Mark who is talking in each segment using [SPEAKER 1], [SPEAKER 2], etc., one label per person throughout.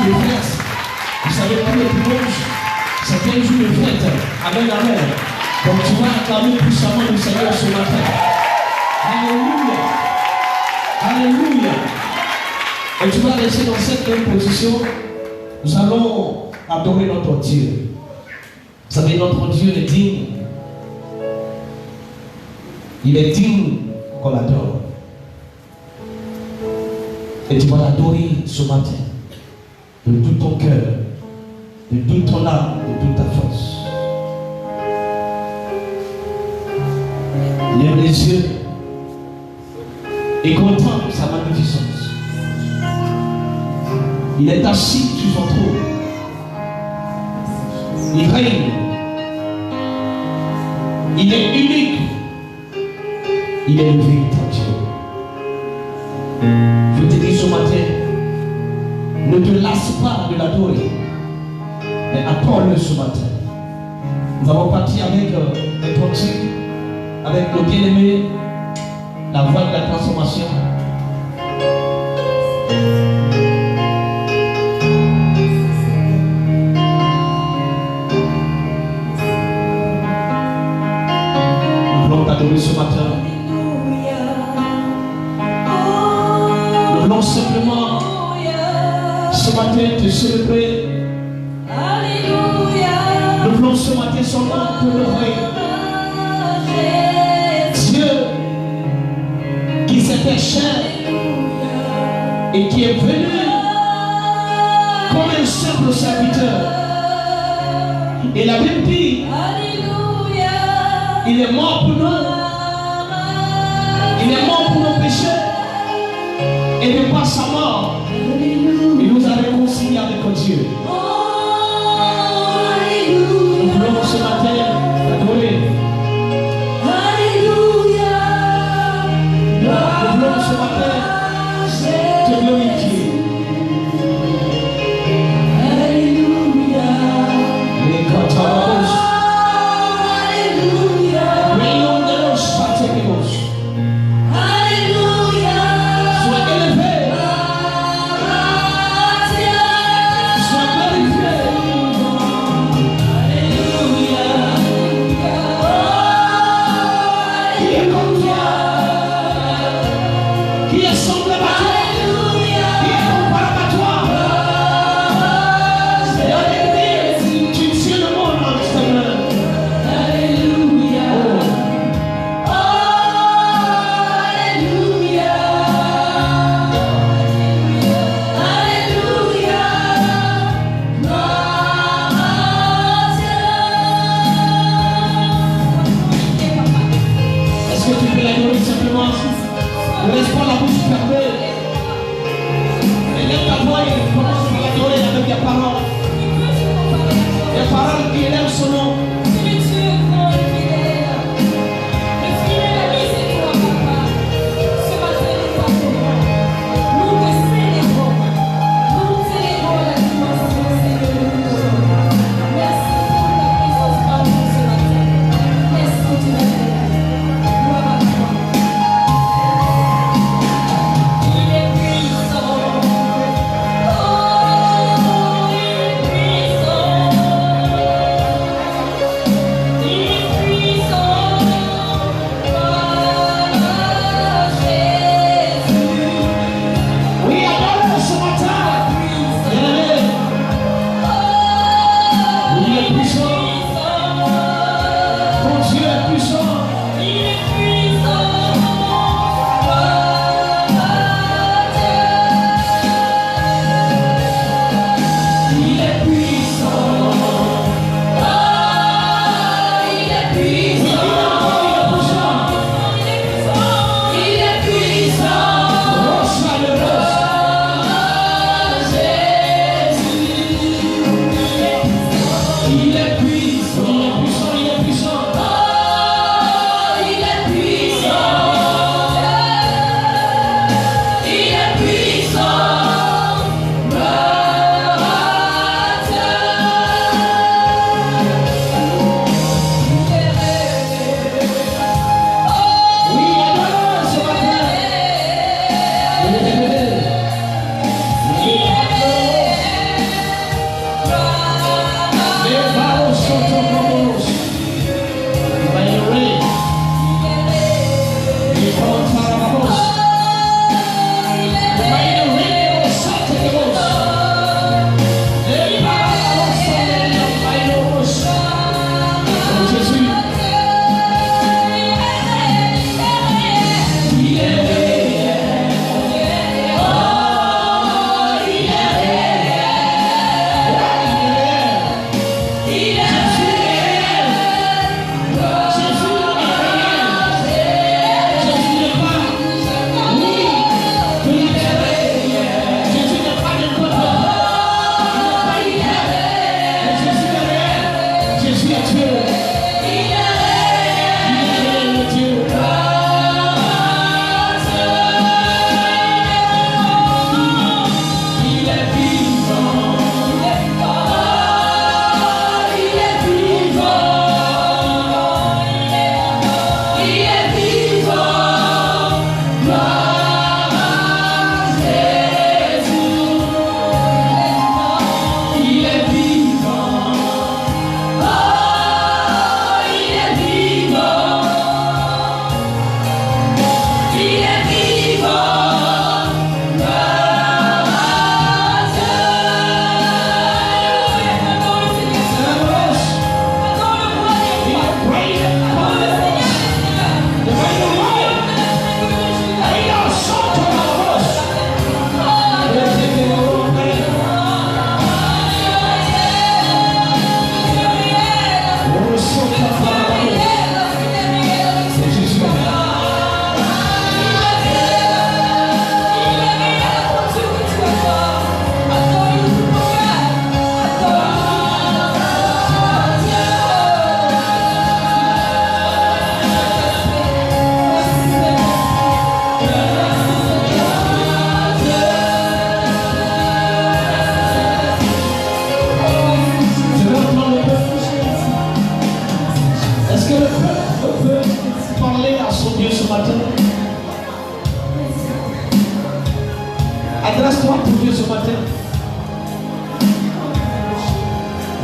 [SPEAKER 1] de fête. Vous savez, pour le dimanche, c'est un jour de fête. Amen, amen. Donc tu vas acclamer puissamment le Seigneur ce matin. Alléluia. Alléluia. Et tu vas rester dans cette même position. Nous allons adorer notre Dieu. Vous savez, notre Dieu est digne. Il est digne qu'on l'adore. Et tu vas l'adorer ce matin. De tout ton cœur. De toute ton âme. De toute ta force. Lève les yeux. Et contemple sa magnificence. Il est assis sur son trône. Il règne. Il est unique. Il est le véritable Dieu. Je te dis ce matin, ne te lasse pas de l'adorer, mais apprends-le ce matin. Nous avons parti avec un cantique, avec nos bien-aimés, la voix de la transformation. Adorer ce matin. Nous voulons simplement ce matin te célébrer. Nous voulons ce matin seulement te louer. Dieu qui s'est fait chair et qui est venu comme un simple serviteur. Et la Bible dit, il est mort pour nous. Il est mort pour nos péchés. Et de par sa mort, il nous a réconciliés avec Dieu. Nous voulons ce matin adorer. Nous voulons ce matin te glorifier. Les cantares. Sois élevé.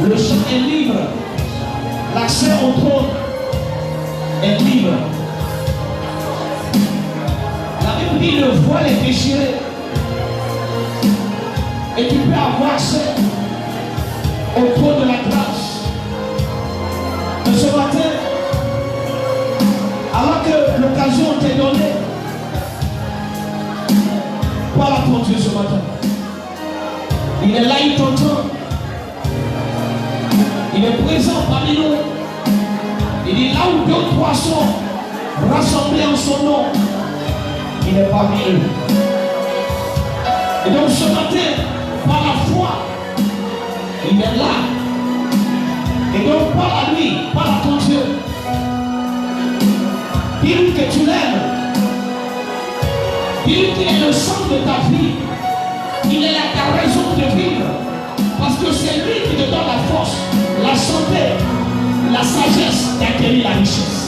[SPEAKER 1] Le chant est libre. L'accès au trône est libre. La Bible dit le voile est déchiré. Et tu peux avoir accès au trône de la grâce. Mais ce matin, alors que l'occasion t'est donnée, parle à ton Dieu ce matin. Il est là, il t'entend. Il est présent parmi nous. Il dit là où 2 ou 3 sont rassemblés en son nom, il est parmi eux. Et donc ce matin, par la foi, il est là. Et donc parle à lui, parle à ton Dieu. Dis-lui que tu l'aimes. Dis-lui qu'il est le centre de ta vie. Il est là ta raison de vivre. Parce que c'est lui qui te donne la force, la santé, la sagesse d'acquérir la richesse.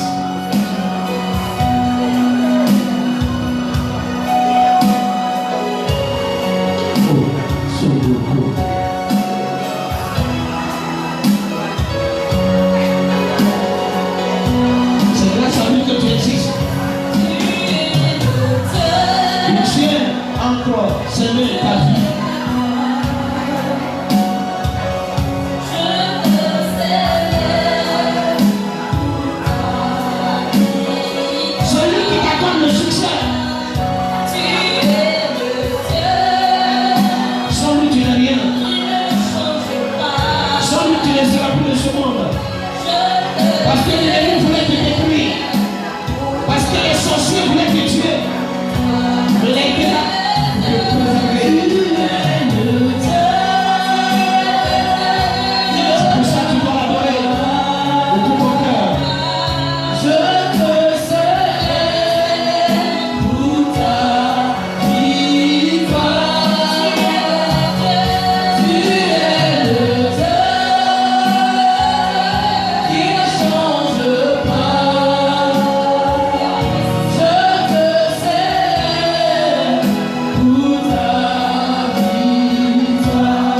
[SPEAKER 1] C'est grâce à lui que tu existes. Il tient encore Seigneur ta vie. Parce que l'ennemi voulait te détruire. Parce que les sorciers voulaient te tuer. Mais les gars, c'est pour ça que tu dois l'adorer de tout ton cœur. Je te célèbre pour ta victoire. Tu es le Dieu qui ne change pas. Je te célèbre pour ta victoire. Tu es le Dieu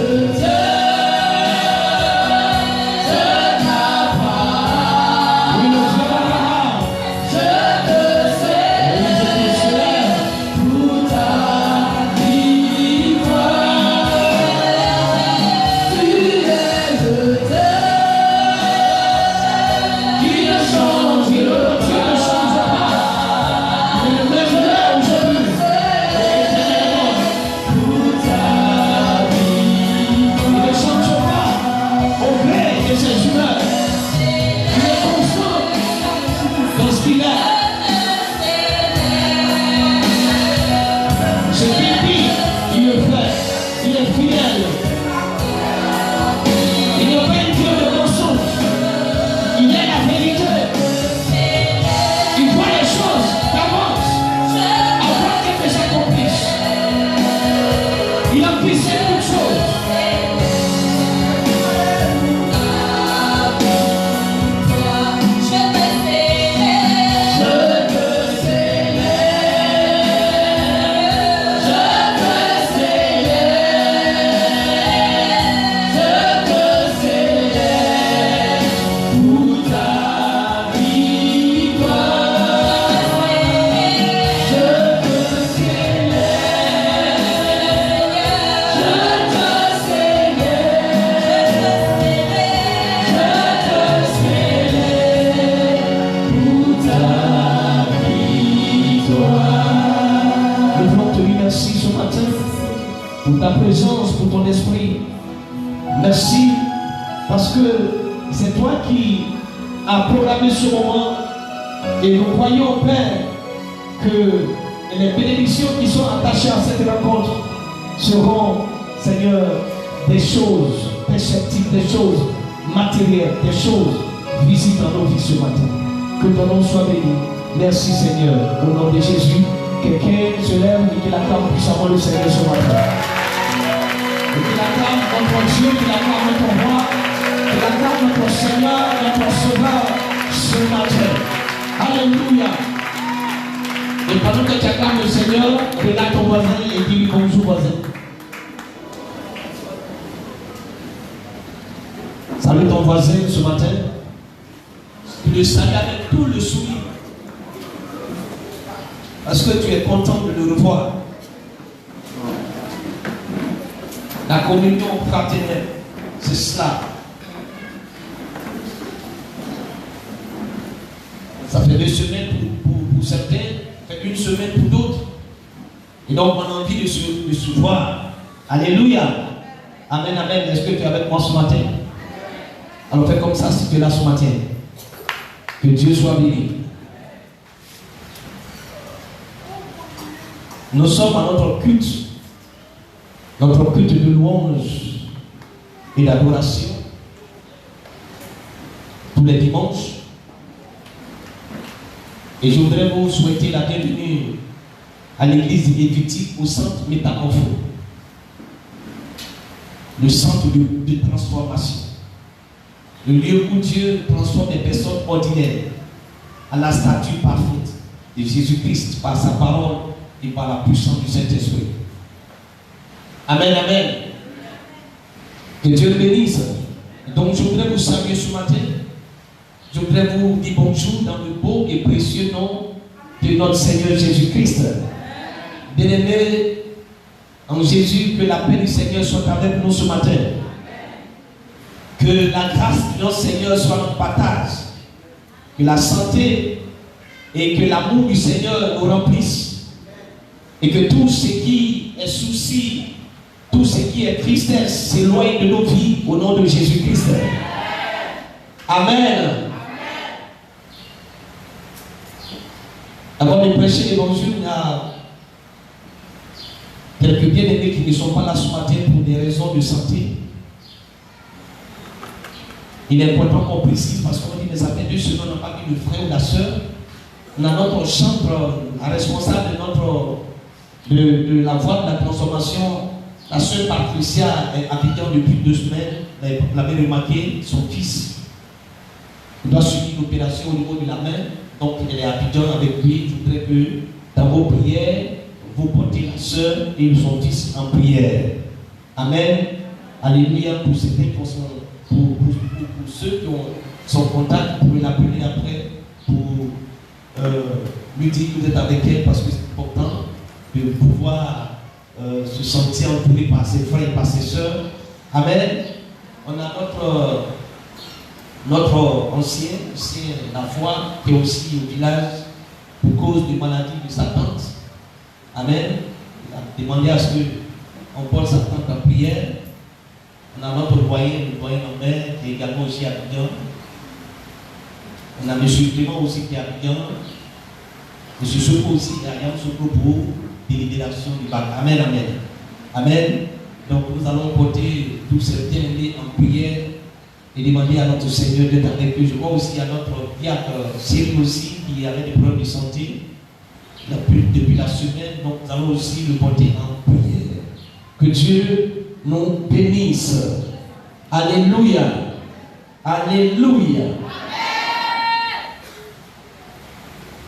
[SPEAKER 1] de Abraham. Oui, le Dieu d'Abraham. Je te célèbre pour ta victoire. Tu es le Dieu qui ne change, qui ne change pas. Il est le même hier, aujourd'hui et éternellement. Pour ta victoire. Il ne change pas au gré de ses humeurs. Il est constant dans ce qu'il a. Ce qu'il dit, il le fait. Il est fidèle. Il n'est pas un Dieu de mensonge. Il est la vérité. Il voit les choses d'avance avant qu'elles s'accomplissent. Il anticipe toutes choses. Nous voulons te dire merci ce matin pour ta présence, pour ton esprit. Merci parce que c'est toi qui as programmé ce moment et nous croyons, Père, que les bénédictions qui sont attachées à cette rencontre seront, Seigneur, des choses perceptibles, des choses matérielles, des choses visibles dans nos vies ce matin. Que ton nom soit béni. Merci Seigneur, au nom de Jésus. Quelqu'un se lève et qu'il acclame puissamment le Seigneur ce matin. Et qu'il acclame notre Dieu, qu'il acclame notre roi, qu'il acclame notre Seigneur, notre Sauveur ce matin. Alléluia. Et pendant que tu acclames le Seigneur, regarde ton voisin et dis-lui bonjour voisin. Salue ton voisin ce matin. Tu le salues avec tout le sourire. Parce que tu es content de le revoir. La communion fraternelle, c'est cela. Ça fait 2 semaines pour certains, ça fait 1 semaine pour d'autres. Et donc on a envie de se voir. Alléluia. Amen, amen. Est-ce que tu es avec moi ce matin? Alors fais comme ça si tu es là ce matin. Que Dieu soit béni. Nous sommes à notre culte de louange et d'adoration tous les dimanches. Et je voudrais vous souhaiter la bienvenue à l'église lévitique au centre Métamorphose, le centre de transformation, le lieu où Dieu transforme des personnes ordinaires à la statue parfaite de Jésus-Christ par sa parole et par la puissance du Saint-Esprit. Amen, amen. Que Dieu le bénisse. Donc je voudrais vous saluer ce matin. Je voudrais vous dire bonjour dans le beau et précieux nom de notre Seigneur Jésus-Christ. Bien-aimés en Jésus, que la paix du Seigneur soit avec nous ce matin. Que la grâce de notre Seigneur soit notre partage. Que la santé et que l'amour du Seigneur nous remplisse. Et que tout ce qui est souci, tout ce qui est tristesse s'éloigne de nos vies au nom de Jésus-Christ. Amen. Avant de prêcher l'évangile, il y a quelques bien-aimés qui ne sont pas là ce matin pour des raisons de santé. Il est important qu'on précise parce qu'on dit mais ça fait 2 semaines, on n'a pas vu le frère ou la soeur. On a notre chambre, la responsable de la voie de la transformation, la soeur Patricia est habitant depuis 2 semaines. Vous l'avez remarqué, son fils doit subir une opération au niveau de la main. Donc elle est habitant avec lui. Je voudrais que dans vos prières, vous portez la soeur et son fils en prière. Amen. Alléluia. Pour ceux qui ont son contact, vous pouvez l'appeler après pour lui dire que vous êtes avec elle parce que c'est important de pouvoir se sentir entouré par ses frères et par ses sœurs. Amen. On a notre ancien la foi qui est aussi au village pour cause de maladie de sa tante. Amen. Il a demandé à ce qu'on porte sa tante en prière. On a notre doyen, le doyen Lambert, qui est également aussi à Abidjan. On a M. Clément aussi qui est à Abidjan. M. Soko aussi, il y a Yann Soko pour délibération du bac. Amen, amen. Amen. Donc nous allons porter tous ces bien-aimés en prière et demander à notre Seigneur d'être avec eux. Je vois aussi à notre diacre Cyril aussi qui avait des problèmes de santé depuis la semaine. Donc nous allons aussi le porter en prière. Que Dieu nous bénisse. Alléluia. Alléluia.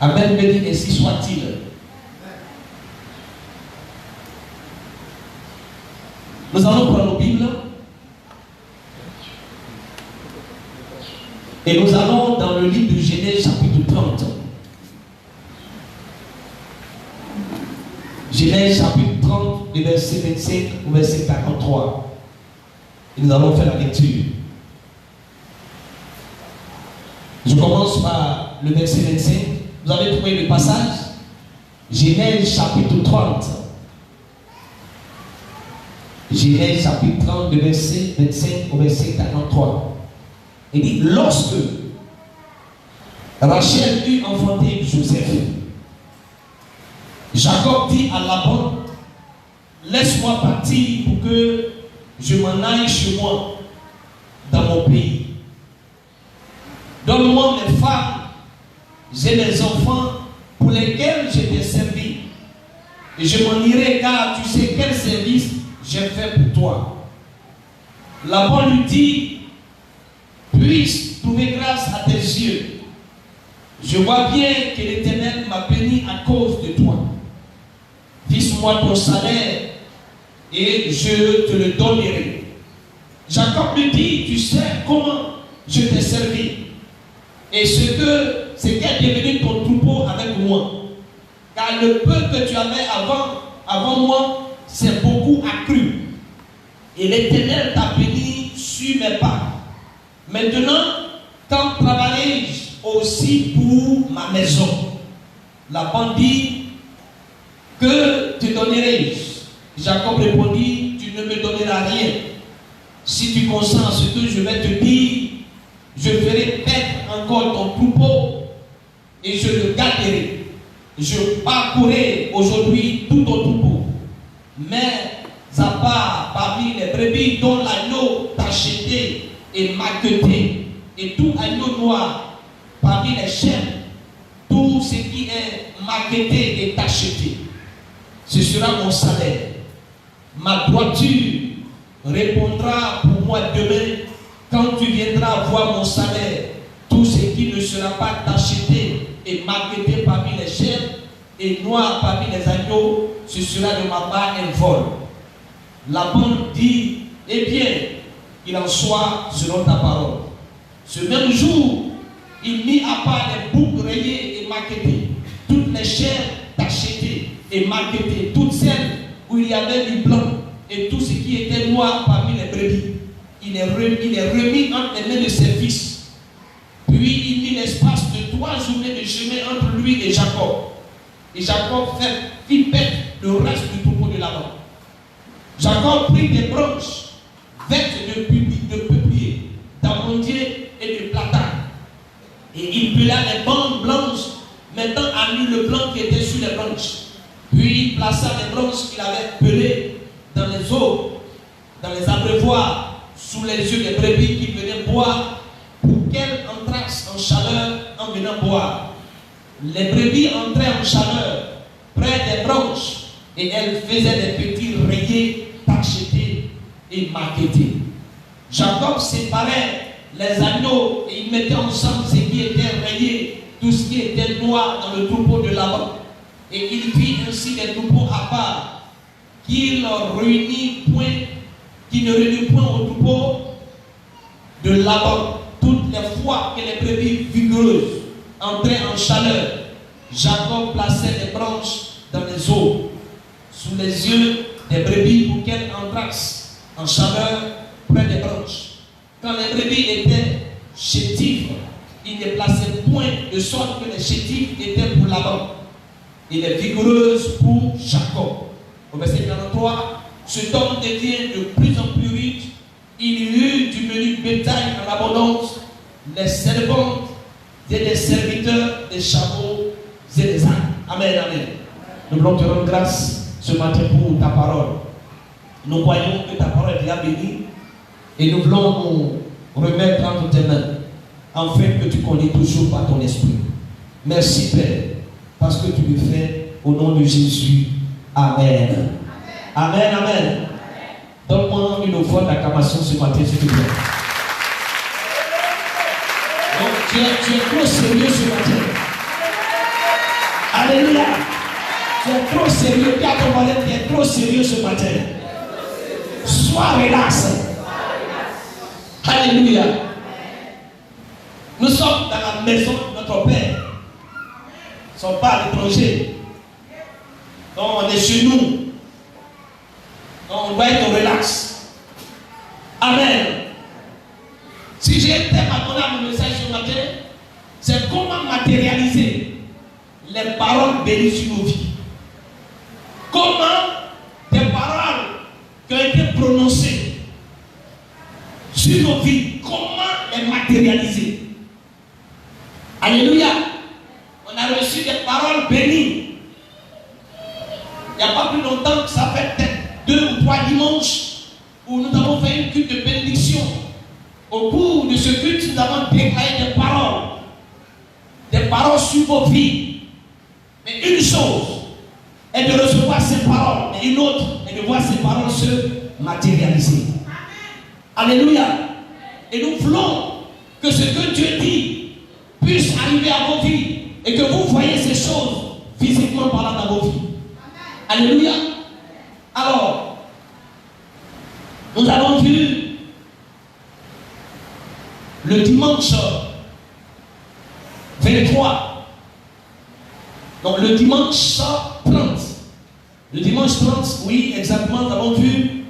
[SPEAKER 1] Amen. Béni ainsi soit-il. Nous allons prendre nos Bibles et nous allons dans le livre de Genèse chapitre 30. Genèse chapitre 30, le verset 25 au verset 43. Et nous allons faire la lecture. Je commence par le verset 25. Vous avez trouvé le passage? Genèse chapitre 30. Genèse chapitre 30, le verset 25 au verset 43. Il dit, lorsque Rachel eut enfanté Joseph, Jacob dit à Laban, laisse-moi partir pour que je m'en aille chez moi, dans mon pays. Donne-moi mes femmes, j'ai des enfants pour lesquels je t'ai servi. Et je m'en irai car tu sais quel service j'ai fait pour toi. Laban lui dit, puisse trouver grâce à tes yeux. Je vois bien que l'Éternel m'a béni à cause de toi. Fixe-moi ton salaire et je te le donnerai. Jacob lui dit, tu sais comment je t'ai servi et ce qu'est devenu ton troupeau avec moi. Car le peu que tu avais avant moi, c'est beaucoup accru. Et l'Éternel t'a béni sur mes pas. Maintenant, quand travaillerai-je aussi pour ma maison? Laban dit, que te donnerai-je? Jacob répondit, tu ne me donneras rien. Si tu consens à ce que je vais te dire, je ferai paître encore ton troupeau et je le garderai. Je parcourrai aujourd'hui tout ton troupeau. Mais à part parmi les brebis dont l'agneau tacheté et marqueté, et tout agneau noir parmi les chèvres, tout ce qui est marqueté et tacheté, ce sera mon salaire. Ma droiture répondra pour moi demain quand tu viendras voir mon salaire. Tout ce qui ne sera pas tacheté et marqueté parmi les chèvres et noir parmi les agneaux, ce sera de ma part un vol. Laban dit, eh bien, il en soit selon ta parole. Ce même jour, il mit à part les boucs rayés et marquetés, toutes les chairs tachetées et marquetées, toutes celles où il y avait du blanc et tout ce qui était noir parmi les brebis. Il est remis entre les mains de ses fils. Puis il mit l'espace de 3 journées de chemin entre lui et Jacob. Et Jacob fit paître le reste du troupeau de Laban. Jacob prit des branches vêtues de peuplier, d'amandier et de platane. Et il pela les bandes blanches, mettant à nu le blanc qui était sur les branches. Puis il plaça les branches qu'il avait pelées dans les eaux, dans les abreuvoirs, sous les yeux des brebis qui venaient boire, pour qu'elles entrassent en chaleur en venant boire. Les brebis entraient en chaleur près des branches et elles faisaient des petits rayés tachetés et marquetés. Jacob séparait les agneaux et il mettait ensemble ce qui était rayé, tout ce qui était noir dans le troupeau de Laban. Et il fit ainsi des troupeaux à part, qui ne réunit point au troupeau de Laban. Toutes les fois que les brebis vigoureuses entraient en chaleur, Jacob plaçait des branches dans les eaux, sous les yeux des brebis pour qu'elles entrassent en chaleur près des branches. Quand les brebis étaient chétives, il ne plaçait point de sorte que les chétives étaient pour Laban et les vigoureuses pour Jacob. Au verset 43, cet homme devient de plus en plus riche. Il eut du menu bétail en abondance, les servantes et les serviteurs, des chameaux et des ânes. Amen, amen. Nous voulons te rendre grâce ce matin pour ta parole. Nous croyons que ta parole est déjà bénie et nous voulons nous remettre entre tes mains, afin que tu connais toujours par ton esprit. Merci Père, parce que tu le fais au nom de Jésus. Amen. Amen, amen. Donne-moi une fois d'acclamation ce matin, s'il te plaît. Donc, tu es trop sérieux ce matin. Alléluia. Tu es trop sérieux. Dis à ton voisin, tu es trop sérieux ce matin. Sois relax. Alléluia. Nous sommes dans la maison de notre Père. Nous ne sommes pas à l'étranger. Donc on est chez nous. Donc on doit être relax. Amen. Si j'ai un thème à donner à mon message ce matin, c'est comment matérialiser les paroles bénies sur nos vies. Comment des paroles qui ont été prononcées sur nos vies, comment les matérialiser. Alléluia. On a reçu des paroles bénies. Il n'y a pas plus longtemps que ça fait peut-être 2 ou 3 dimanches où nous avons fait une culte de bénédiction. Au cours de ce culte, nous avons déclaré des paroles sur vos vies. Mais une chose est de recevoir ces paroles, et une autre est de voir ces paroles se matérialiser. Alléluia. Et nous voulons que ce que Dieu dit puisse arriver à vos vies et que vous voyez ces choses physiquement parlant dans vos vies. Alléluia. Alors, nous avons vu le dimanche 23, donc le dimanche 30, le dimanche 30, oui, exactement, nous avons vu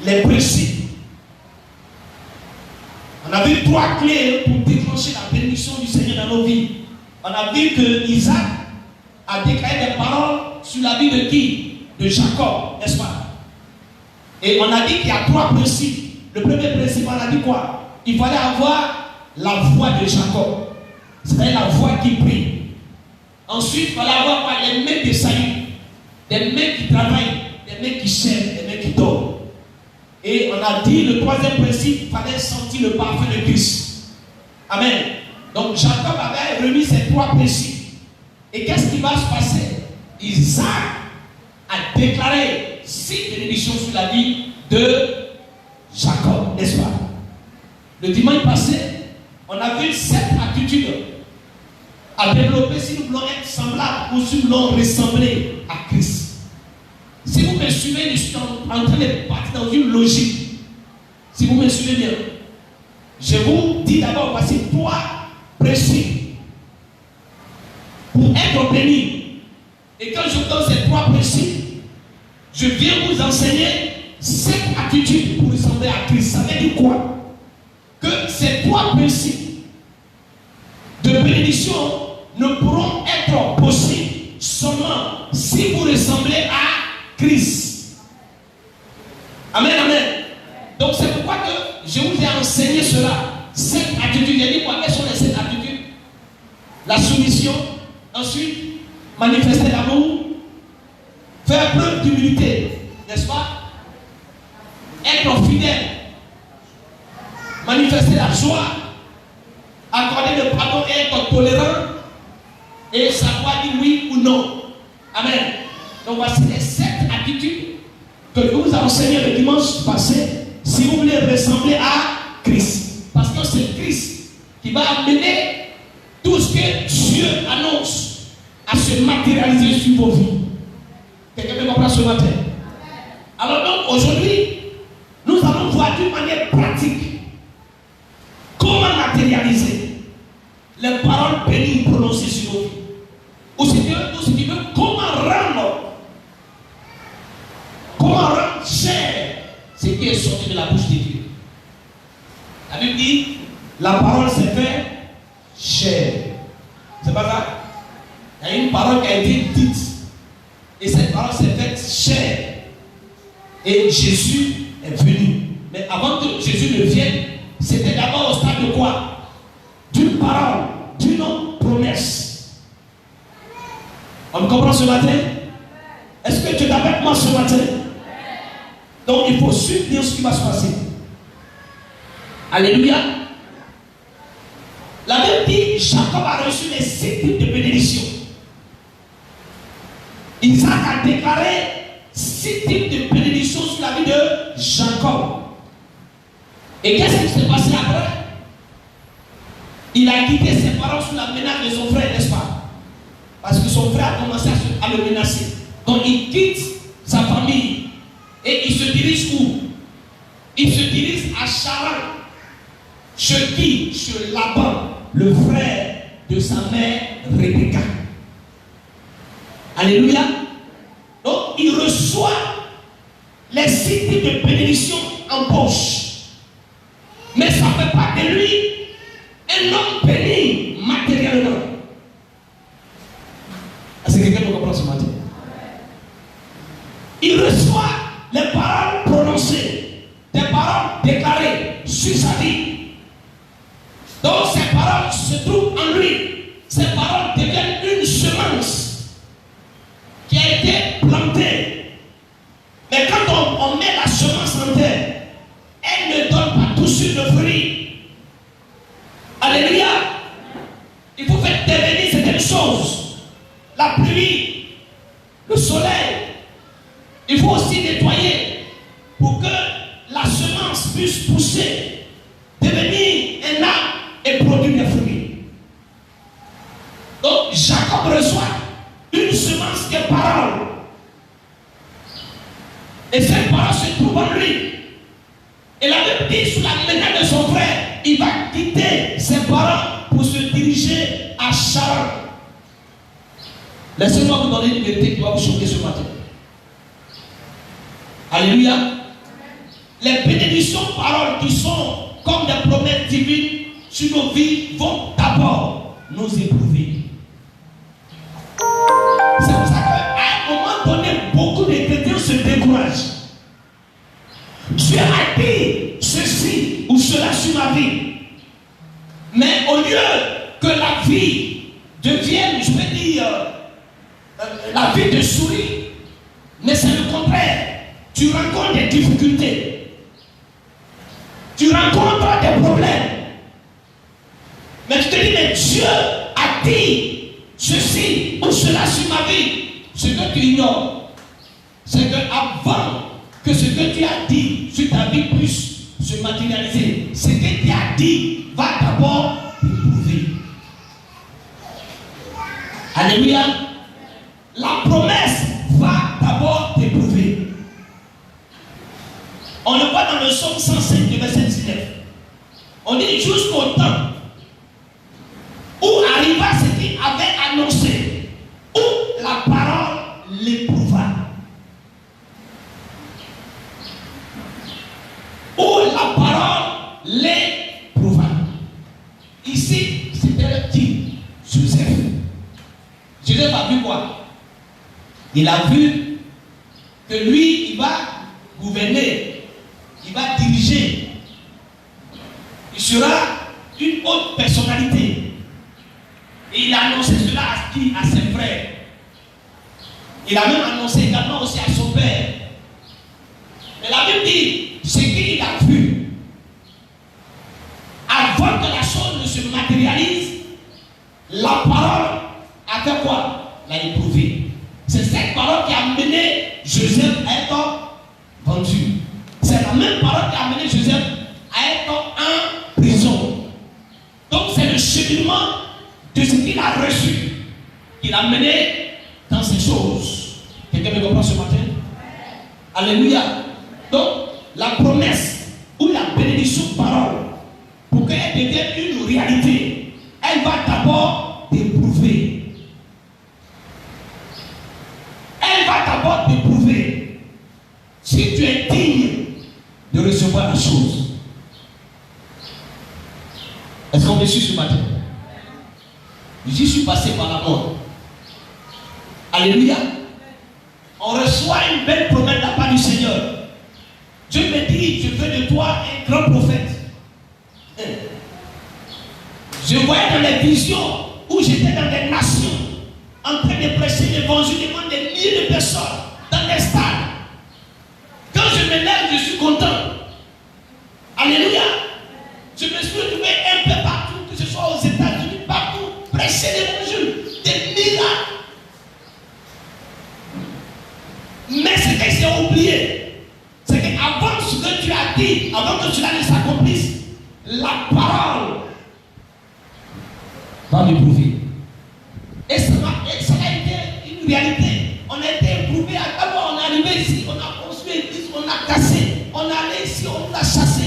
[SPEAKER 1] les principes. On a vu 3 clés pour déclencher la bénédiction du Seigneur dans nos vies. On a vu que Isaac a déclaré des paroles sur la vie de qui? De Jacob, n'est-ce pas? Et on a dit qu'il y a 3 principes. Le premier principe, on a dit quoi? Il fallait avoir la voix de Jacob. C'est-à-dire la voix qui prie. Ensuite, il fallait avoir quoi? Les mains d'Esaü. Des mains qui travaillent, des mains qui cherchent, des mains qui dorment. Et on a dit le 3e principe, il fallait sentir le parfum de Christ. Amen. Donc Jacob avait remis ces 3 principes. Et qu'est-ce qui va se passer? Isaac a déclaré 6 bénédictions sur la vie de Jacob, n'est-ce pas? Le dimanche passé, on a vu 7 attitudes à développer si nous voulons être semblables ou si nous voulons ressembler à Christ. Si vous me suivez, je suis en train de partir dans une logique. Si vous me suivez bien, je vous dis d'abord, voici 3 principes pour être béni. Et quand je vous donne ces 3 principes, je viens vous enseigner 7 attitudes pour ressembler à Christ. Ça veut dire quoi? Que ces 3 principes de bénédiction ne pourront être possibles seulement si vous ressemblez à Christ. Amen, amen. Donc c'est pourquoi que je vous ai enseigné cela. 7 attitudes. J'ai dit quoi? Quelles sont les 7 attitudes? La soumission. Ensuite, manifester l'amour. Faire preuve d'humilité. N'est-ce pas? Être fidèle. Manifester la joie. Accorder le pardon et être tolérant. Et savoir dire oui ou non. Amen. Donc voici les 7 attitudes que je vous ai enseignées le dimanche passé si vous voulez ressembler à Christ. Parce que c'est Christ qui va amener tout ce que Dieu annonce à se matérialiser sur vos vies. Quelqu'un peut comprendre ce matin? Alors donc aujourd'hui, nous allons voir d'une manière pratique comment matérialiser les paroles bénies prononcées sur nos vies. Ou si tu veux, comment rendre cher ce qui est sorti de la bouche de Dieu. La Bible dit, la parole s'est faite chère. C'est pas ça? Il y a une parole qui a été dite. Et cette parole s'est faite chère. Et Jésus est venu. Mais avant que Jésus ne vienne, c'était d'abord au stade de quoi? D'une parole, d'une promesse. On me comprend ce matin? Est-ce que tu es avec moi ce matin? Donc il faut suivre ce qui va se passer. Alléluia. La Bible dit, Jacob a reçu les 6 types de bénédictions. Isaac a déclaré 6 types de bénédictions sur la vie de Jacob. Et qu'est-ce qui s'est passé après? Il a quitté ses parents sous la menace de son frère, n'est-ce pas? Parce que son frère a commencé à le menacer. Donc il quitte sa famille. Et il se dirige où? Il se dirige à Charan. Chez qui? Chez Laban, le frère de sa mère Rebecca. Alléluia. Donc il reçoit les 6 types de bénédictions en poche. Mais ça ne fait pas de lui un homme béni matériellement. Est-ce que quelqu'un peut comprendre ce matin? Il reçoit les paroles prononcées, des paroles déclarées sur sa vie. Donc ces paroles se trouvent en lui. Ces paroles deviennent une semence qui a été plantée. Mais quand on met la semence en terre, elle ne donne pas tout de suite de fruits. Alléluia. Il faut faire devenir certaines choses. La pluie, le soleil. Il faut aussi nettoyer pour que la semence puisse pousser, devenir un arbre et produire des fruits. Donc Jacob reçoit une semence qui est parole. Et cette parole se trouve en lui. Et la Bible dit, sous la menace de son frère, il va quitter ses parents pour se diriger à Charan. Laissez-moi vous donner une vérité qui va vous choquer ce matin. Alléluia. Les bénédictions paroles qui sont comme des promesses divines sur nos vies vont d'abord nous éprouver. C'est pour ça qu'à un moment donné, beaucoup de chrétiens se découragent. Dieu a dit ceci ou cela sur ma vie. Mais au lieu que la vie devienne, je vais dire, la vie de souris, mais c'est le contraire. Tu rencontres des difficultés. Tu rencontres des problèmes. Mais tu te dis, mais Dieu a dit ceci ou cela sur ma vie. Ce que tu ignores, c'est que avant que ce que tu as dit sur ta vie puisse se matérialiser, ce que tu as dit va d'abord t'éprouver. Alléluia. La promesse va d'abord t'éprouver. On le voit dans le psaume 105, verset 19. On dit jusqu'au temps où arriva ce qu'il avait annoncé, où la parole l'éprouva. Où la parole l'éprouva. Ici, c'était qui? Joseph. Joseph a vu quoi? Il a vu que lui, il va gouverner, il va diriger. Il sera une haute personnalité. Et il a annoncé cela à qui? À ses frères. Il a même annoncé également aussi à son père. Mais la Bible dit, ce qu'il a vu, avant que la chose ne se matérialise, la parole a fait quoi? L'a éprouvé. C'est cette parole qui a mené Joseph à être vendu. C'est la même parole qui a mené Joseph à être en prison. Donc c'est le cheminement de ce qu'il a reçu qu'il a mené dans ces choses. Quelqu'un me comprend ce matin? Alléluia. Donc la promesse ou la bénédiction parole, pour qu'elle devienne une réalité, elle va d'abord t'éprouver. Elle va d'abord t'éprouver. Si tu es digne de recevoir la chose. Est-ce qu'on me suit ce matin? Je suis passé par la mort. Alléluia. On reçoit une belle promesse de la part du Seigneur. Dieu me dit, je fais de toi un grand prophète. Je voyais dans les visions où j'étais dans des nations en train de prêcher l'évangile devant des milliers de personnes dans des stades. Quand je me lève, je suis content. Alléluia. Je me suis retrouvé un peu partout, que ce soit aux États-Unis, partout, prêcher l'évangile, des miracles. Mais ce que j'ai oublié, c'est qu'avant ce que tu as dit, avant que cela ne s'accomplisse, la parole va m'éprouver. Et ça a été une réalité. On a été éprouvé. D'abord, on est arrivé ici, on a construit l'église, on a cassé, on est allé ici, on nous a chassé.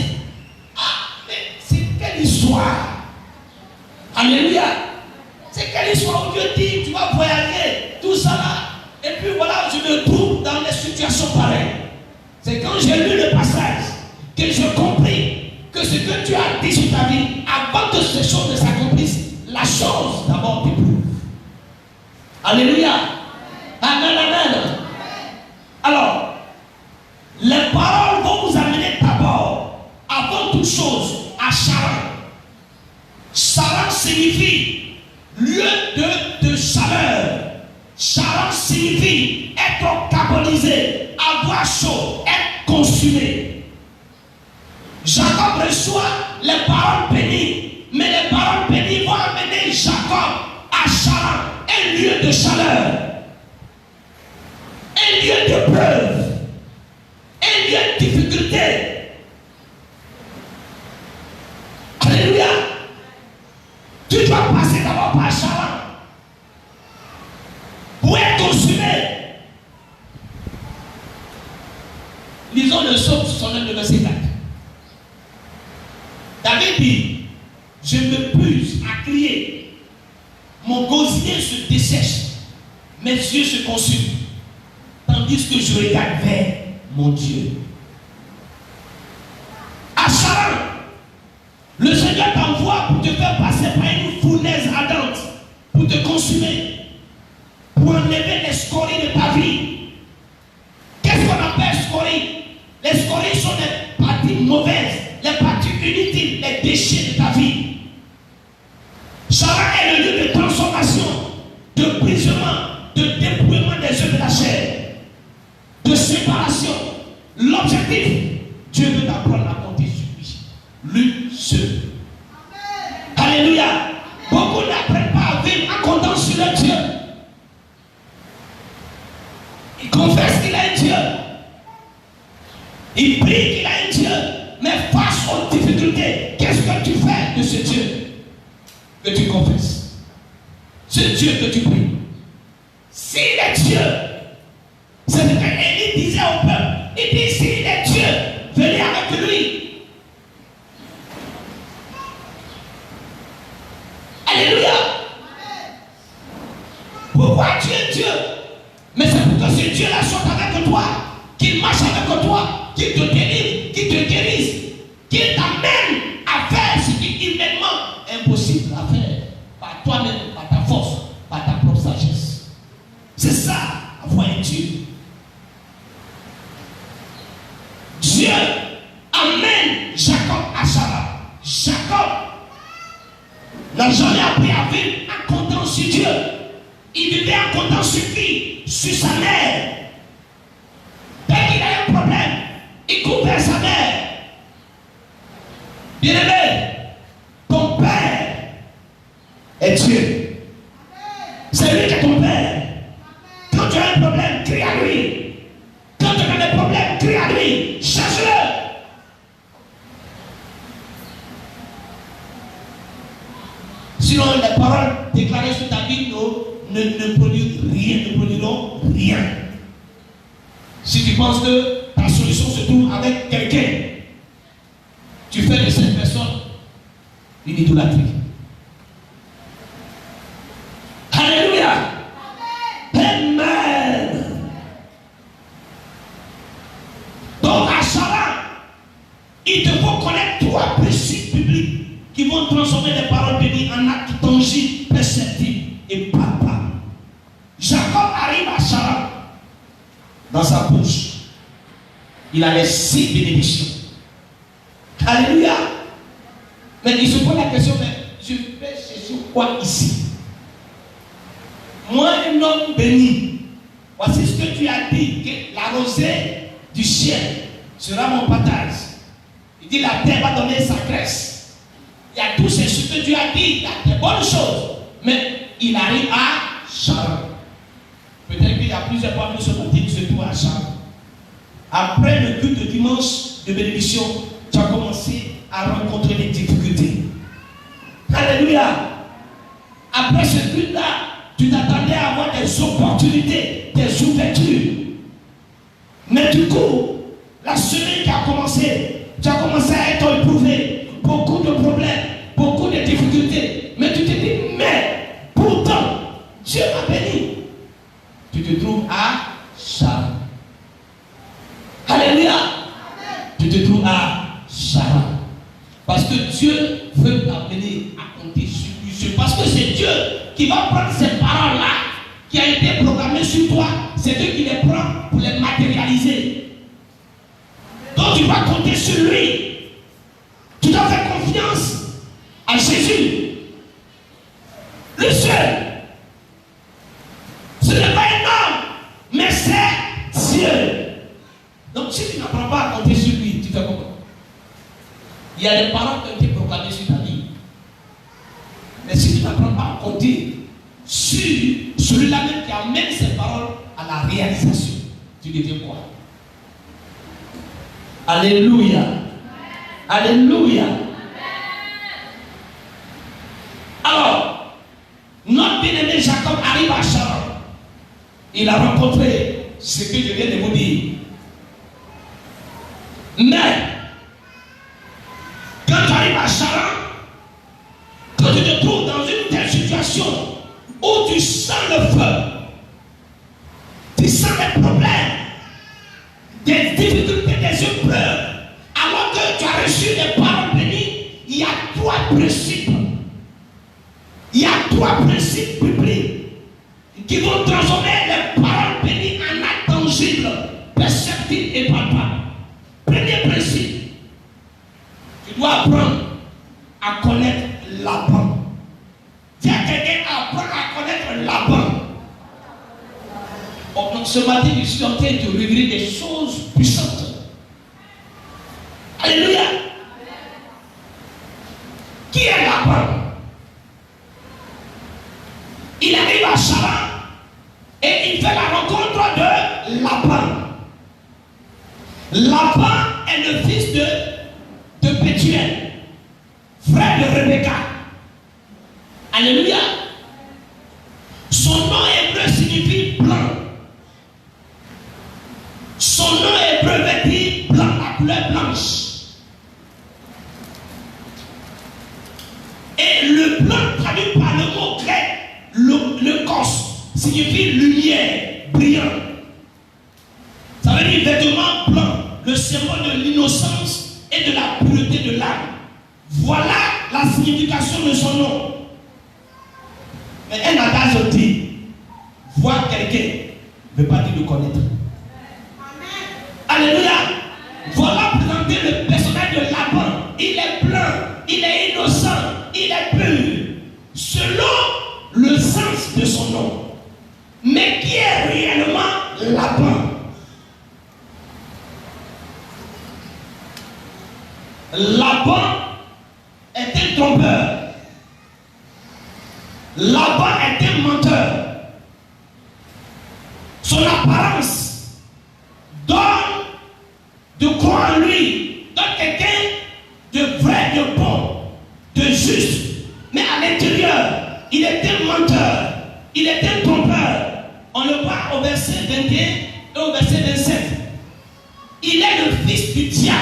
[SPEAKER 1] Ah, mais c'est quelle histoire? Alléluia. C'est quelle histoire où Dieu dit, tu vas voyager, tout ça là. Et puis voilà, je me trouve dans des situations pareilles. C'est quand j'ai lu le passage que j'ai compris que ce que tu as dit sur ta vie, avant que ces choses ne s'accomplissent, la chose d'abord t'éprouve. Alléluia. Amen, amen. Alors, les paroles vont vous amener d'abord, avant toute chose, à Charan. Charan signifie lieu de chaleur. Charan signifie être carbonisé, avoir chaud, être consumé. Jacob reçoit les paroles bénies, mais les paroles bénies vont amener Jacob à Charan, un lieu de chaleur, un lieu de preuve, un lieu de difficulté. Alléluia. Tu dois passer d'abord par Charan pour être consumé. Lisons le psaume 69, verset 4. David dit, je me puse à crier, mon gosier se dessèche, mes yeux se consument, tandis que je regarde vers mon Dieu. À Charan, le Seigneur t'envoie pour te faire passer par une fournaise ardente, pour te consumer, pour enlever les scories de ta vie. Qu'est-ce qu'on appelle scories? Les scories sont les parties mauvaises, les parties inutiles, les déchets de ta vie. Charan est le lieu de transformation, de brisement, de dépouillement des œuvres de la chair, de séparation. L'objectif, Dieu veut t'apprendre à compter sur lui, lui seul. Alléluia. Beaucoup n'apprennent pas à vivre en comptant sur leur Dieu. Ils confessent qu'il a un Dieu. Ils prient qu'il a un Dieu. Mais face aux difficultés, qu'est-ce que tu fais de ce Dieu que tu confesses? Ce Dieu que tu pries. S'il est Dieu, c'est ce qu'Élie disait au peuple. Il dit, s'il est Dieu, venez avec lui. Alléluia. Pourquoi tu es Dieu? Mais c'est pour que ce Dieu-là soit avec toi, qu'il marche avec toi, qu'il te délivre, qu'il te guérisse, qu'il t'amène à faire ce qui est humainement impossible à faire par toi-même, par ta force, par ta propre sagesse. C'est ça, avoir un Dieu. Dieu amène Jacob à Charan. Jacob n'a jamais appris à vivre en comptant sur Dieu. Il vivait en comptant sur qui? Sur sa mère. Dès qu'il a un problème, il court vers sa mère. Bien-aimé, ton père est Dieu. C'est lui qui est ton père. Quand tu as un problème, crie à lui. Quand tu as des problèmes, crie à lui. Cherche-le. Sinon, les paroles déclarées sur ta vie ne produiront rien. Si tu penses que ta solution se trouve avec quelqu'un, tu fais de cette personne une idolâtrie. Alléluia. Amen. Donc à Charan, il te faut connaître trois principes bibliques qui vont transformer les paroles de Dieu en actes tangibles, perceptibles et palpables. Jacob arrive à Charan. Dans sa bouche, il a les 6 bénédictions. Alléluia. Mais il se pose la question, mais je vais chercher quoi ici? Moi, un homme béni, voici ce que tu as dit, que la rosée du ciel sera mon partage. Il dit la terre va donner sa graisse. Il y a tout ce que tu as dit, il y a des bonnes choses. Mais il arrive à Charan. Peut-être qu'il y a plusieurs fois que ce matin, se trouve à Charan. Après le culte de dimanche de bénédiction, tu as commencé à rencontrer des difficultés. Alléluia. Après ce culte-là, tu t'attendais à avoir des opportunités, des ouvertures. Mais du coup, la semaine qui a commencé, tu as commencé à être éprouvé. Beaucoup de problèmes, beaucoup de difficultés. Mais tu te dis, mais pourtant, Dieu m'a béni. Tu te trouves à Charan. Alléluia. Tu te trouves à Charan. Parce que Dieu veut t'amener à compter sur lui. Parce que c'est Dieu qui va prendre ces paroles-là qui a été programmées sur toi. C'est Dieu qui les prend pour les matérialiser. Donc tu vas compter sur lui. Tu dois faire confiance à Jésus. Le seul. Ce n'est pas un homme, mais c'est Dieu. Donc si tu n'apprends pas à compter sur lui, tu fais comment? Il y a des paroles qui ont été proclamées sur ta vie. Mais si tu n'apprends pas à compter sur celui-là même qui amène ces paroles à la réalisation, tu deviens quoi? Alléluia. Alléluia. Alors, notre bien-aimé Jacob arrive à Charan. Il a rencontré ce que je viens de vous dire. Mais, quand tu arrives à Charan, des problèmes, des difficultés, des épreuves, alors que tu as reçu des paroles bénies, il y a trois principes. Il y a trois principes bibliques qui vont transformer les paroles bénies en actes tangibles, perceptibles et palpables. Premier principe, tu dois apprendre à connaître Laban. Dis à quelqu'un, apprendre à connaître Laban. Oh, donc ce matin, je suis en train de révéler des choses puissantes. Alléluia. Qui est Laban? Il arrive à Charan et il fait la rencontre de Laban. Laban est le fils de Bethuel, frère de Rebecca. Alléluia. Son nom hébreu signifie blanc. Son nom hébreu veut dire blanc, la couleur blanche. Et le blanc traduit par le mot grec, le cos, signifie lumière, brillant. Ça veut dire vêtement blanc, le symbole de l'innocence et de la pureté de l'âme. Voilà la signification de son nom. Mais un adage dit, voir quelqu'un ne veut pas dire le connaître. Alléluia. Voilà présenter le personnage de Laban. Il est blanc, il est innocent, il est pur, selon le sens de son nom. Mais qui est réellement Laban? Laban est un trompeur. Laban est un menteur. Son apparence donne de croire en lui, donne quelqu'un de vrai, de bon, de juste. Mais à l'intérieur, il est un menteur, il est un trompeur. On le voit au verset 21 et au verset 27. Il est le fils du diable.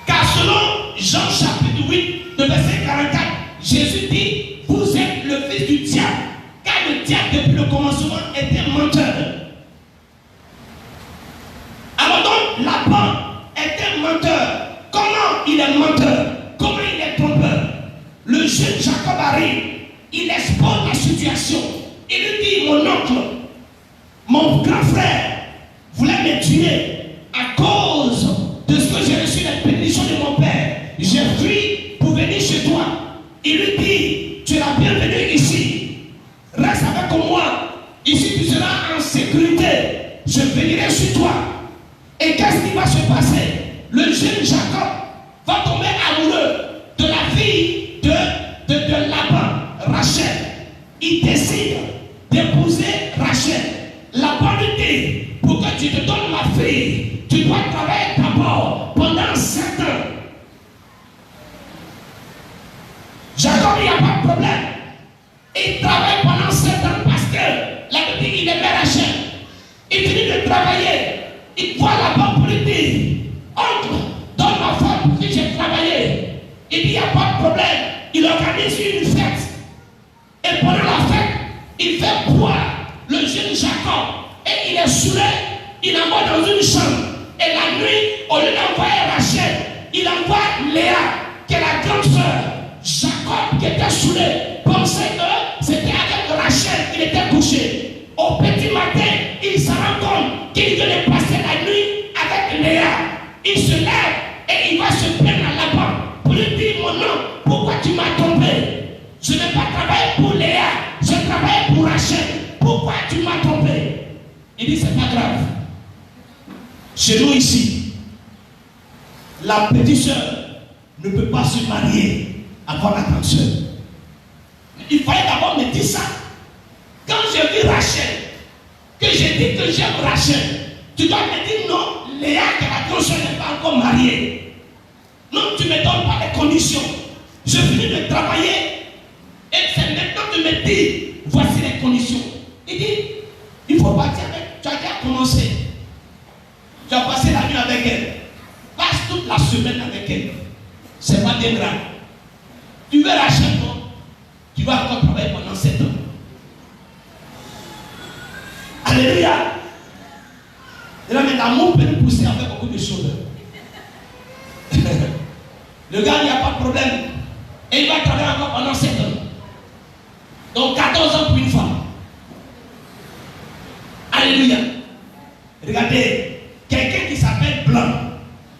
[SPEAKER 1] Car selon Jean chapitre 8, le verset 44, Jésus dit, vous êtes le fils du diable. Car le diable, depuis le commencement, est un menteur. Alors donc, Laban est un menteur. Comment il est menteur? Comment il est trompeur? Le jeune Jacob arrive, il expose la situation. Il lui dit, mon oncle, mon grand frère voulait me tuer à cause de ce que j'ai reçu la bénédiction de mon père. J'ai fui pour venir chez toi. Il lui dit, tu es la bienvenue ici. Reste avec moi. Ici tu seras en sécurité. Je veillerai sur toi. Et qu'est-ce qui va se passer? Le jeune Jacob va tomber amoureux de la fille de Laban, Rachel. Il décide d'épouser Rachel. Laban lui dit, pour que tu te donnes ma fille, tu dois travailler d'abord pendant 7 ans. Jacob, il n'y a pas de problème. Il travaille pendant 7 ans parce que la petite, il aimait Rachel. Il finit de travailler. Il voit Laban pour lui dire, oncle, donne ma femme pour qui j'ai travaillé. Il dit, il n'y a pas de problème. Il organise une fête. Et pendant la fête, il fait boire le jeune Jacob. Et il est saoulé. Il envoie dans une chambre. Et la nuit, au lieu d'envoyer Rachel, il envoie Léa, qui est la grande sœur. Jacob, qui était saoulé, pensait que c'était avec Rachel qu'il était couché. Au petit matin, il se rend compte qu'il vient de passer la nuit avec Léa. Il se lève et il va se plaindre à Laban pour lui dire, mon nom, pourquoi tu m'as trompé? Je n'ai pas travaillé pour Léa, je travaille pour Rachel. Pourquoi tu m'as trompé? Il dit, c'est pas grave. Chez nous ici, la petite soeur ne peut pas se marier avant la grande soeur. Il fallait d'abord me dire ça. Quand j'ai vu Rachel, que j'ai dit que j'aime Rachel, tu dois me dire non, Léa, que la grande soeur n'est pas encore mariée. Non, tu ne me donnes pas les conditions. Je finis de travailler et c'est maintenant de me dire, voici les conditions. Il dit, il ne faut pas dire avec, tu as déjà commencé. Tu as passé la nuit avec elle. Passe toute la semaine avec elle. C'est pas des grave. Tu veux Rachel, non? Tu vas encore travailler pendant 7 ans. Alléluia. l'amour peut nous pousser à faire beaucoup de choses. Le gars, il n'y a pas de problème. Et il va travailler encore pendant 7 ans. Donc 14 ans pour une femme. Alléluia. Regardez, quelqu'un qui s'appelle Blanc.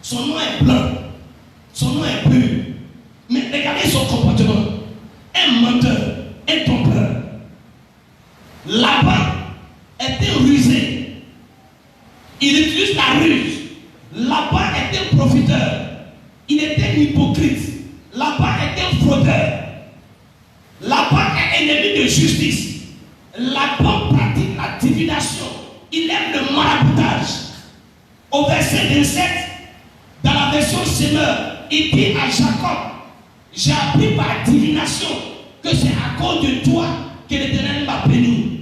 [SPEAKER 1] Son nom est blanc. Son nom est pur. Mais regardez son comportement. Un menteur, un trompeur. Laban était rusé. Il utilise la ruse. Laban était un profiteur. Il était un hypocrite. Laban était un fraudeur. Laban est ennemi de justice. Laban pratique la divination. Il aime le maraboutage. Au verset 27, dans la version Semeur, il dit à Jacob, j'ai appris par divination que c'est à cause de toi que l'Éternel m'a béni.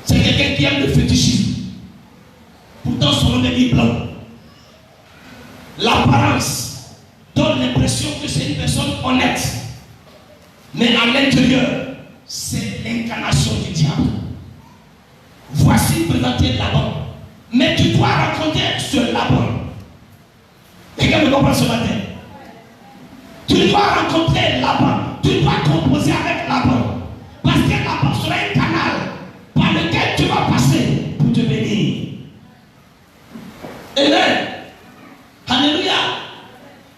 [SPEAKER 1] C'est quelqu'un qui aime le fétichisme. Pourtant son nom est dit blanc. L'apparence donne l'impression que c'est une personne honnête. Mais à l'intérieur, c'est l'incarnation du diable. Voici présenté Laban. Mais tu dois rencontrer ce Laban. Quelqu'un me comprend ce matin? Tu dois rencontrer Laban. Tu dois composer avec Laban. Parce que Laban sera un canal par lequel tu vas passer pour te bénir. Amen. Alléluia.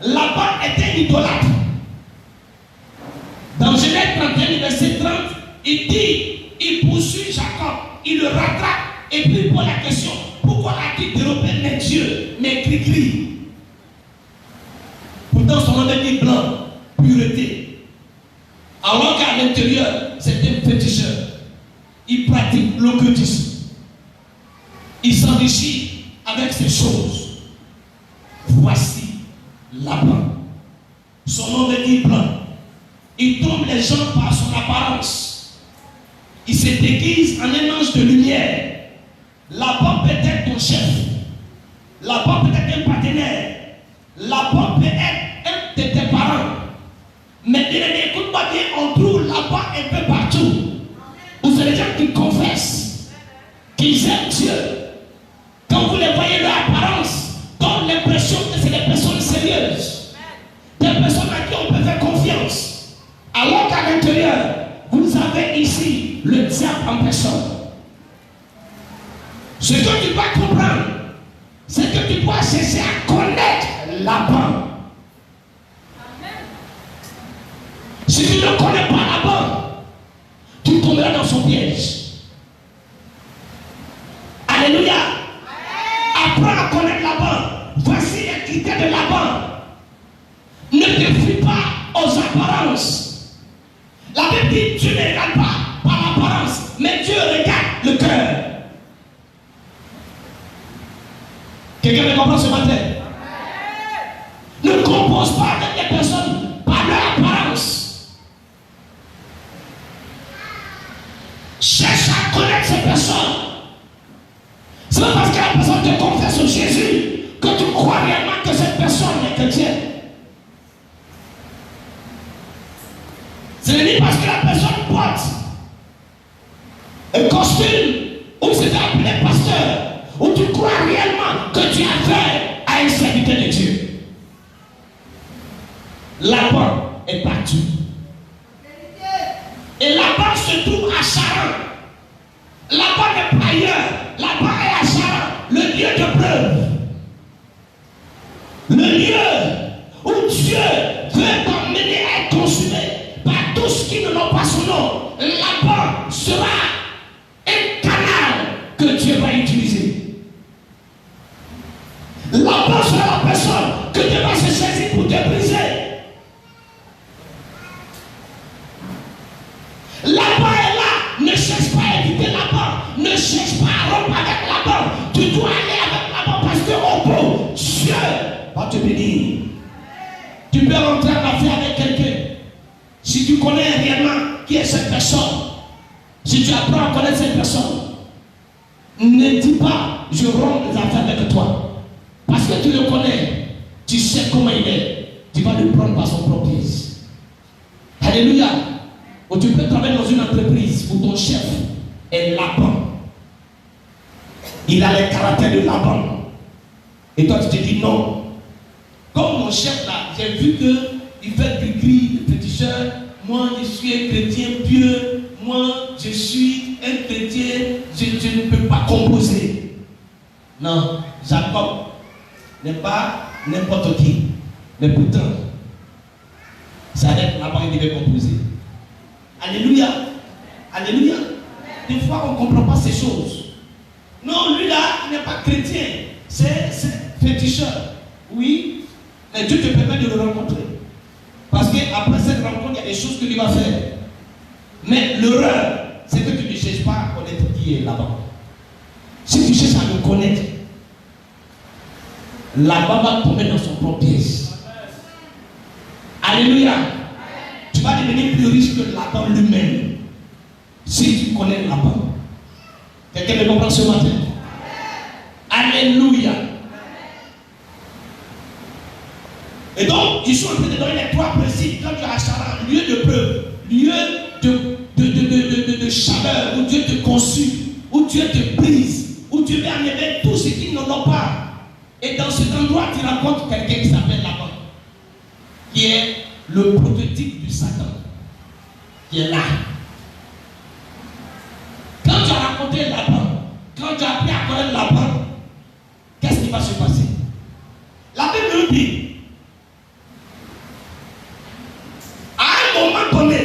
[SPEAKER 1] Laban était un idolâtre. Dans Genèse 31, verset 30, il dit, il poursuit Jacob, il le rattrape, et puis il pose la question, pourquoi a-t-il dérobé mes dieux, mes cris-cris? Pourtant son nom est dit blanc, pureté. Alors qu'à l'intérieur, c'est un féticheur. Il pratique l'occultisme. Il s'enrichit avec ces choses. Voici Laban. Son nom est dit blanc. Il trompe les gens par son apparence. Il se déguise en un ange de lumière. Laban peut être ton chef. Laban peut être un partenaire. Laban peut être un de tes parents. Mais écoute-moi bien, on trouve Laban un peu partout. Vous savez les gens qui confessent, qui aiment Dieu. Quand vous les voyez, leur apparence donne l'impression que c'est des personnes sérieuses. Des personnes à qui on peut faire confiance. Alors qu'à l'intérieur, vous avez ici le diable en personne. Ce que tu dois comprendre, c'est que tu dois chercher à connaître Laban. Si tu ne connais pas Laban, tu tomberas dans son piège. Alléluia. Apprends à connaître Laban. Voici les critères de Laban. Ne te fie pas aux apparences. La Bible dit, Dieu ne regarde pas par l'apparence, mais Dieu regarde le cœur. Quelqu'un me comprend ce matin? Ne compose pas avec les personnes par leur apparence. Cherche à connaître ces personnes. C'est pas parce que la personne te confesse Jésus que tu crois réellement que cette personne est chrétienne. Ce n'est pas parce que la personne porte un costume ou se fait appeler pasteur, où tu crois réellement que tu as affaire à un serviteur de Dieu. Laban est parti. Et Laban se trouve à Charan. Laban n'est pas ailleurs. Laban est à Charan, le lieu de preuve. Le lieu où Dieu veut t'emmener à être consumé par tous qui ne n'ont pas son nom. Laban sera un canal que Dieu va utiliser. Laban sera la personne que Dieu va se saisir pour te briser. Laban est là. Ne cherche pas à éviter Laban. Ne cherche pas à rompre avec Laban. Tu dois aller avec Laban parce que au bout, Dieu va te bénir. Tu peux rentrer en affaire avec quelqu'un. Si tu connais réellement qui est cette personne, si tu apprends à connaître cette personne, ne dis pas je romps les affaires avec toi. Parce que tu le connais, tu sais comment il est, tu vas le prendre par son propre pied. Alléluia. Ou tu peux travailler dans une entreprise où ton chef est Laban. Il a les caractères de Laban. Et toi, tu te dis non. Comme mon chef là, j'ai vu qu'il fait du gris, le féticheur. Moi, je suis un chrétien pieux. Moi, je suis un chrétien. Je ne peux pas composer. Non, Jacob n'est pas n'importe qui. Mais pourtant, ça va être là-bas qu'il devait composer. Alléluia. Alléluia. Des fois, on ne comprend pas ces choses. Non, lui là, il n'est pas chrétien. C'est féticheur. Oui, mais Dieu te permet de le rencontrer. Parce qu'après cette rencontre, il y a des choses que tu vas faire. Mais l'erreur, c'est que tu ne cherches pas à connaître qui est là-bas. Si tu cherches à le connaître, là-bas va tomber dans son propre piège. Alléluia. Tu vas devenir plus riche que Laban lui-même. Si tu connais Laban. Quelqu'un me comprend ce matin? Alléluia. Et donc, je suis en train de donner les trois principes. Quand tu as Charan, lieu de preuve, lieu de chaleur, où Dieu te consulte, où Dieu te brise, où Dieu va enlever tout ce qui n'en ont pas. Et dans cet endroit, tu rencontres quelqu'un qui s'appelle Laban, qui est le prototype du Satan, qui est là. Quand tu as rencontré Laban, quand tu as appris à connaître Laban, qu'est-ce qui va se passer? La Bible nous dit, à un moment donné,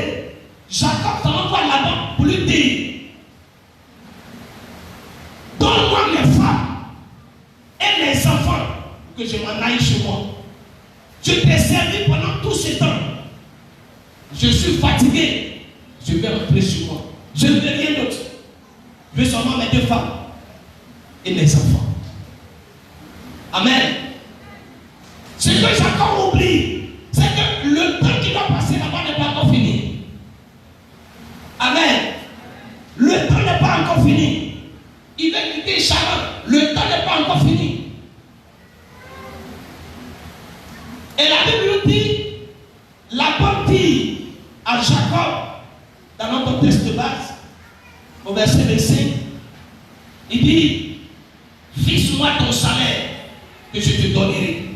[SPEAKER 1] Jacob s'en envoie Laban pour lui dire, donne-moi mes femmes et mes enfants que je m'en aille chez moi. Je t'ai servi pendant tout ce temps. Je suis fatigué. Je vais rentrer chez moi. Je ne veux rien d'autre. Je veux seulement mes 2 femmes et mes enfants. Amen. Ce que Jacob oublie, c'est que le temps qui doit passer là-bas n'est pas encore fini. Amen. Le temps n'est pas encore fini. Il va quitter Charan. Le temps n'est pas encore fini. Et la Bible nous dit, Laban dit à Jacob, dans notre texte de base, au verset 25, il dit, fixe-moi ton salaire que je te donnerai.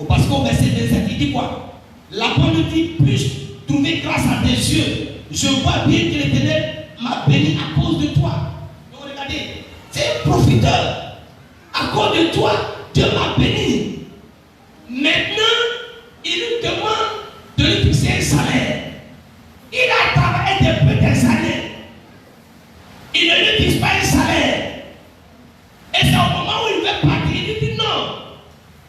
[SPEAKER 1] Parce qu'au verset 27, il dit quoi? Laban nous dit, puis-je trouver grâce à tes yeux? Je vois bien que l'Éternel m'a béni à cause de toi. Donc regardez, c'est un profiteur. À cause de toi, Dieu m'a béni. Maintenant, il lui demande de lui fixer un salaire. Il a travaillé depuis des années. Il ne lui fixe pas un salaire. Et c'est au moment où il veut partir, il lui dit non.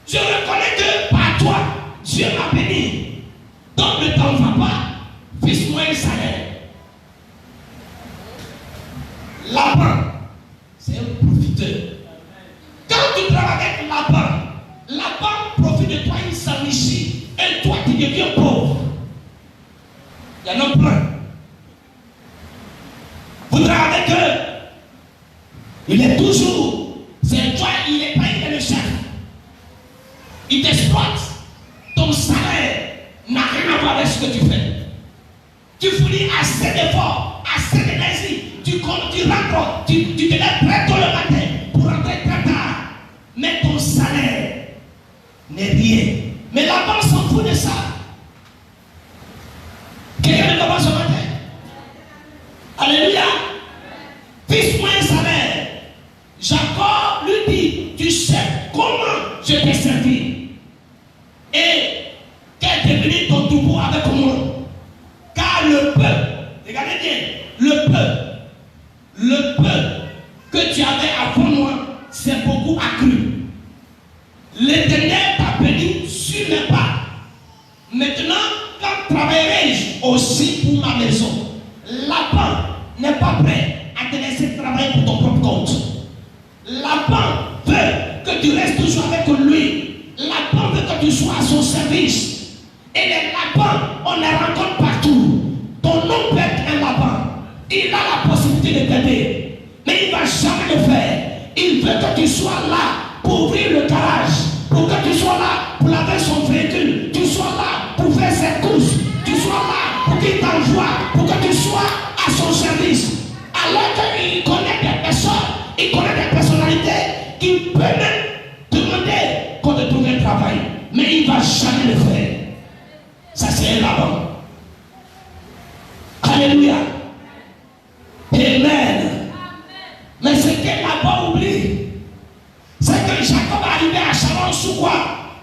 [SPEAKER 1] Je reconnais que par toi, Dieu m'a béni. Donc ne t'en va pas. Fixe-moi un salaire. Laban, c'est un profiteur. Quand tu travailles avec Laban profite de toi, il s'enrichit. Et toi, tu deviens pauvre. Il y en a plein. Vous travaillez avec eux. Il est toujours. C'est toi, il est pas le chef. Il t'exploite. Ton salaire n'a rien à voir avec ce que tu fais. Tu fournis assez d'efforts, assez d'énergie. Tu rentres, tu te lèves très tôt le matin pour rentrer très tard. Mais ton salaire n'est rien. Mais la banque s'en fout de ça. Quelqu'un ne commence ce matin? Alléluia. Fixe-moi un salaire. Jacob lui dit, tu sais comment je t'ai servi. Et qu'est devenu ton troupeau avec moi. Car le peuple, regardez bien, le peuple que tu avais avant moi, c'est beaucoup accru. L'Éternel t'a béni sur mes pas. Maintenant, quand travaillerai-je aussi pour ma maison? Laban n'est pas prêt à te laisser travailler pour ton propre compte. Laban veut que tu restes toujours avec lui. Laban veut que tu sois à son service. Et les Laban, on les rencontre partout. Ton nom peut être un Laban. Il a la possibilité de t'aider. Mais il ne va jamais le faire. Il veut que tu sois là pour ouvrir le garage. Pour que tu sois là pour laver son véhicule. Tu sois là pour faire ses courses. Tu sois là pour qu'il t'envoie. Pour que tu sois à son service. Alors qu'il connaît des personnes, il connaît des personnalités.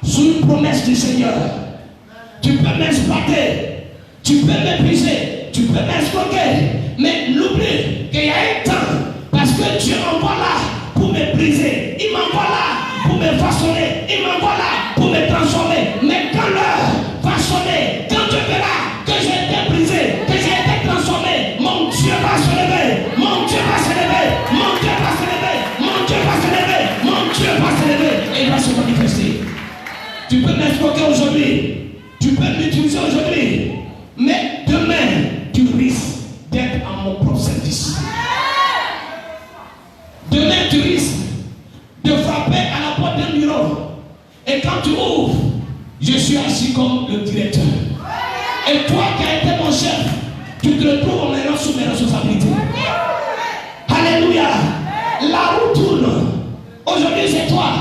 [SPEAKER 1] sous une promesse du Seigneur. Tu peux m'exploiter, tu peux m'épuiser, tu peux m'escroquer, mais n'oublie qu'il y a un temps, parce que Dieu m'envoie là pour me briser, il m'envoie là pour me façonner, il m'envoie là pour me transformer. Mais quand l'heure va sonner, quand tu verras que j'ai été brisé, que j'ai été transformé, mon Dieu va se lever, mon Dieu va se lever, mon Dieu va se lever, mon Dieu va se lever, mon Dieu va se lever et il va se manifester. Tu peux m'escroquer aujourd'hui, tu peux m'utiliser aujourd'hui, mais demain tu risques d'être à mon propre service. Demain tu risques de frapper à la porte d'un bureau. Et quand tu ouvres, je suis assis comme le directeur. Et toi qui as été mon chef, tu te retrouves maintenant sous mes responsabilités. Alléluia. La roue tourne. Aujourd'hui c'est toi.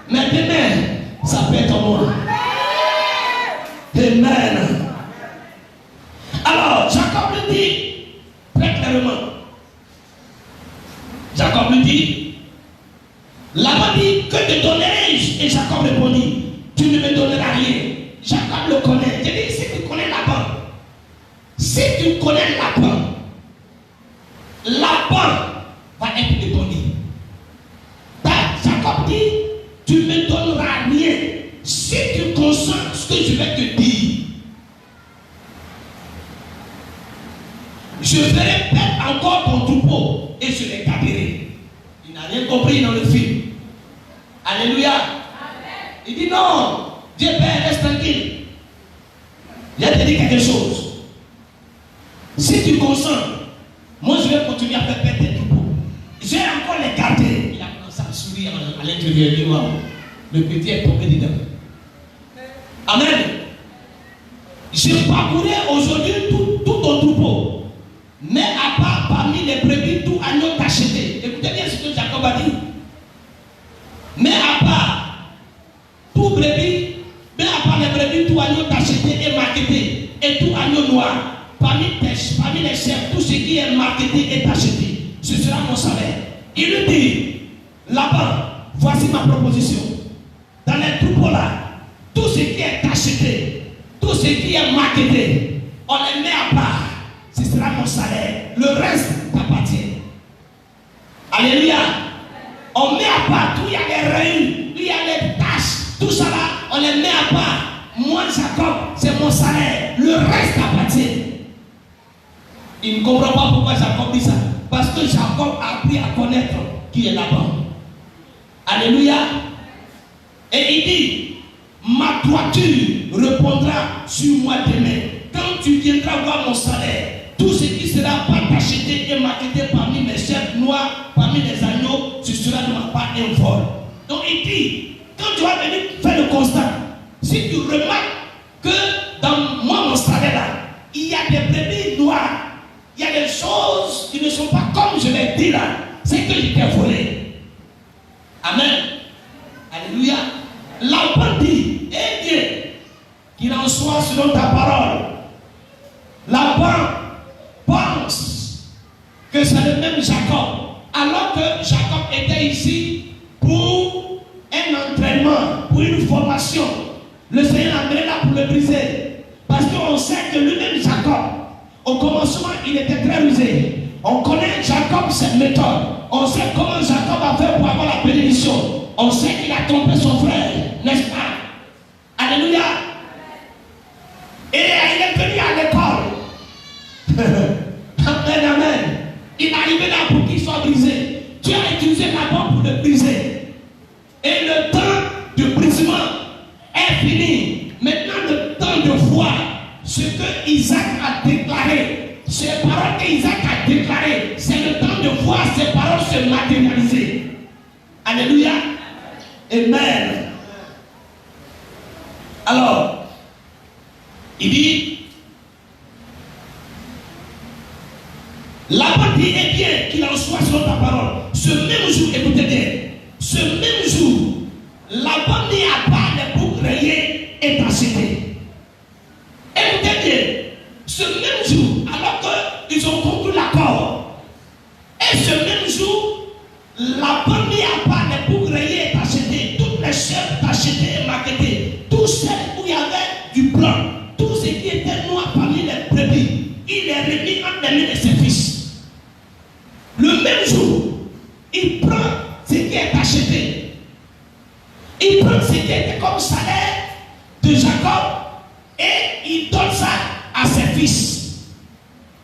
[SPEAKER 1] Mais demain, ça peut être moi. Amen. Alors, Jacob lui dit très clairement. Jacob lui dit, Laban dit, que te donnerai-je? Et Jacob répondit, tu ne me donneras rien. Jacob le connaît. Je dis, si tu connais Laban, si tu connais Laban, Laban va être étonné. Jacob dit, tu ne me donneras rien si tu consens ce que je vais te dire. Je ferai perdre encore ton troupeau et je les garderai. Il n'a rien compris dans le film. Alléluia. Amen. Il dit non, Dieu Père, reste tranquille. Je vais te dire quelque chose. Si tu consens, moi je vais continuer à faire perdre tes troupeaux. Je vais encore les garder. Il a commencé à sourire à l'intérieur. Il dit wow, le petit est tombé dedans. Amen. Je parcourais aujourd'hui tout ton troupeau. Mais à part parmi les brebis, tout agneau t'acheté. Écoutez bien ce que Jacob a dit. Mais à part tout brebis, mais à part les brebis, tout agneau t'acheté et marketé. Et tout agneau noir. Parmi les chefs, tout ce qui est marketé est acheté. Ce sera mon salaire. Il lui dit, là-bas, voici ma proposition. Dans les troupeaux là, tout ce qui est acheté, tout ce qui est marketé, on les met à part. Ce sera mon salaire. Le reste t'appartient. Alléluia. On met à part tout. Il y a les reins, il y a les tâches. Tout ça là, on les met à part. Moi, Jacob, c'est mon salaire. Le reste t'appartient. Il ne comprend pas pourquoi Jacob dit ça. Parce que Jacob a appris à connaître qui est là-bas. Alléluia. Et il dit, ma toiture répondra sur moi demain. Quand tu viendras voir mon salaire, tout ce qui sera pas acheté et marketé parmi mes chefs noirs, parmi les agneaux, ce sera de ma part un vol. Donc il dit, quand tu vas venir faire le constat, si tu remarques que dans moi, mon salaire là, il y a des brebis noires, il y a des choses qui ne sont pas comme je l'ai dit là, c'est que je t'ai volé. Amen. Alléluia. Laban dit, eh bien, qu'il en soit selon ta parole. Laban pense que c'est le même Jacob, alors que Jacob était ici pour un entraînement, pour une formation. Le Seigneur l'a amené là pour le briser. Parce qu'on sait que lui-même Jacob, au commencement, il était très rusé. On connaît Jacob, cette méthode. On sait comment Jacob a fait pour avoir la bénédiction. On sait qu'il a trompé son frère, n'est-ce pas? Alléluia. Et il est venu à l'école. Amen, amen. Il est arrivé là pour qu'il soit brisé. Dieu a utilisé Laban pour le briser. Et le temps de brisement est fini. Maintenant, le temps de voir ce que Isaac a déclaré, ces paroles que Isaac a déclarées, c'est le temps de voir ces paroles se matérialiser. Alléluia. Amen. Alors, il dit, Laban dit, eh bien, qu'il en soit selon ta parole. Ce même jour, écoutez bien, ce même jour, Laban mis à part les boucs rayés et acheté. Écoutez bien, ce même jour, alors qu'ils ont conclu l'accord, et ce même jour, Laban mis à part les boucs rayés et acheté, toutes les chefs achetés et marketés. acheté. Il prend ce qui était comme salaire de Jacob et il donne ça à ses fils.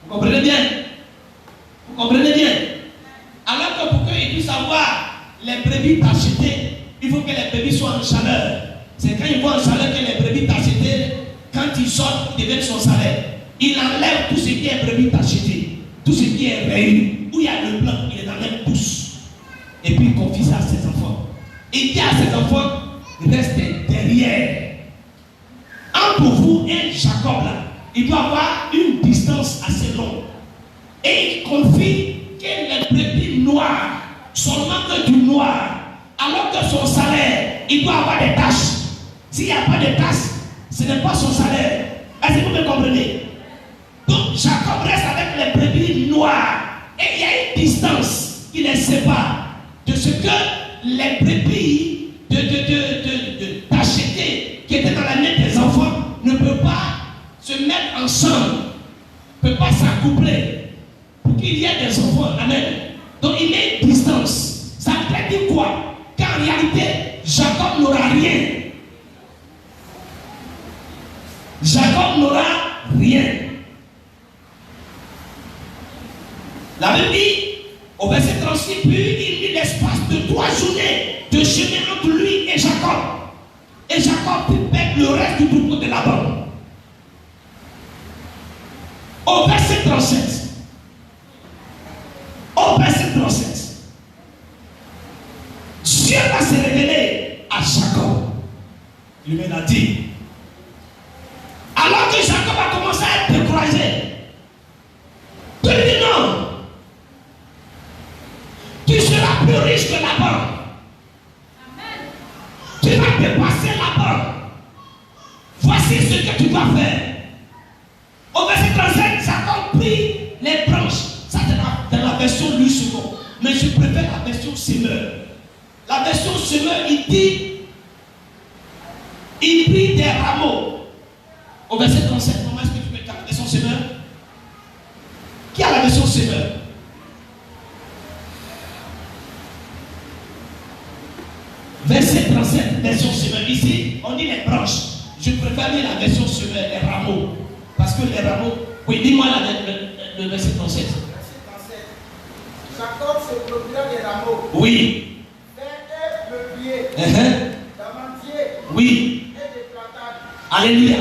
[SPEAKER 1] Vous comprenez bien? Vous comprenez bien? Alors que pour qu'ils puissent avoir les brebis t'acheter, il faut que les brebis soient en chaleur. C'est quand ils vont en chaleur que les brebis t'acheter, quand ils sortent, ils deviennent son salaire. Il enlève tout ce qui est brebis t'acheter, tout ce qui est réuni, où il y a le blanc, il les enlève tous. Et puis il confie ça à ses enfants. Il dit à ses enfants, restez derrière. Entre vous et Jacob là, il doit avoir une distance assez longue. Et il confie que les brebis noires, seulement que du noir, alors que son salaire, il doit avoir des taches. S'il n'y a pas de taches, ce n'est pas son salaire. Est-ce que vous me comprenez? Donc Jacob reste avec les brebis noires. Et il y a une distance qui les sépare de ce que les brebis d'acheter qui étaient dans la nette des enfants ne peuvent pas se mettre ensemble, ne peuvent pas s'accoupler pour qu'il y ait des enfants. Amen. Donc il y a une distance. Ça veut dire quoi? Qu'en réalité, Jacob n'aura rien. Jacob n'aura rien. La Bible dit, au verset 36, puis il mit l'espace de 3 journées de chemin entre lui et Jacob. Et Jacob put perdre le reste du troupeau de Laban. Au verset 37. Au verset 37. Dieu va se révéler à Jacob. Il me l'a dit. Alors que Jacob a commencé à être découragé, Dieu lui dit non. Tu seras plus riche que Laban. Tu vas dépasser Laban. Voici ce que tu dois faire. Au verset 37, Jacob prit les branches. Ça c'est dans la version Louis II. Mais je préfère la version Semeur. La version Semeur, il dit, il prit des rameaux. Au verset 37, comment est-ce que tu mets la version Semeur? Qui a la version Semeur? Verset 37, version Semeur. Ici, on dit les branches. Je préfère lire la version Semeur, les rameaux. Parce que les rameaux. Oui, dis-moi le verset 37. Verset 37.
[SPEAKER 2] Jacob se procura des rameaux.
[SPEAKER 1] Oui.
[SPEAKER 2] Des peupliers. D'amantiers.
[SPEAKER 1] Oui.
[SPEAKER 2] Et des platanes.
[SPEAKER 1] Alléluia.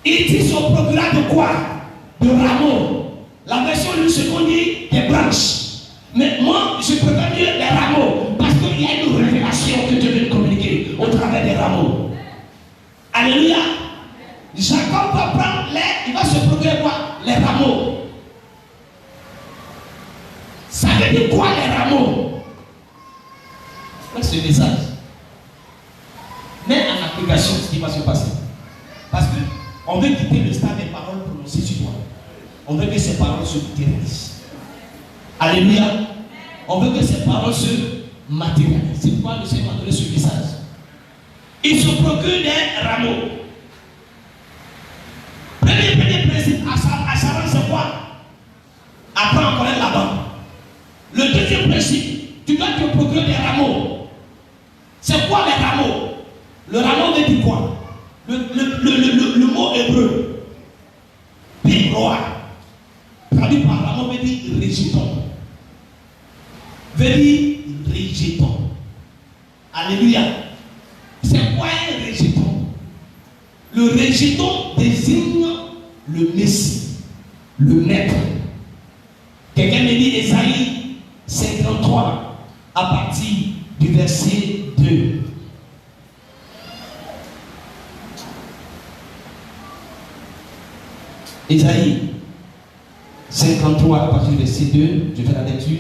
[SPEAKER 1] Il dit se procura de quoi? De rameaux. La version Louis II dit des branches. Mais moi, je préfère lire les rameaux. Parce qu'il y a une révélation que Dieu veut communiquer au travers des rameaux. Alléluia. Jacob va prendre il va se procurer quoi? Les rameaux. Ça veut dire quoi les rameaux? C'est ce message. Mais en application, ce qui va se passer. Parce qu'on veut quitter le stade des paroles prononcées sur toi. On veut que ces paroles se matérialisent. Alléluia. On veut que ces paroles se matérialisent. C'est pourquoi le Seigneur m'a donné ce message. Il se procure des rameaux. Premier principe à Charan, c'est quoi? Apprends à connaître Laban. Le deuxième principe, tu dois te procurer des rameaux. C'est quoi les rameaux? Le rameau veut dire quoi? Le mot hébreu, Pibroa, traduit par rameau, veut dire rejeton. Veut dire rejeton. Alléluia. C'est quoi un rejeton? Le rejeton désigne le Messie, le Maître. Quelqu'un me dit Ésaïe 53 à partir du verset 2. Ésaïe 53 à partir du verset 2, je fais la lecture.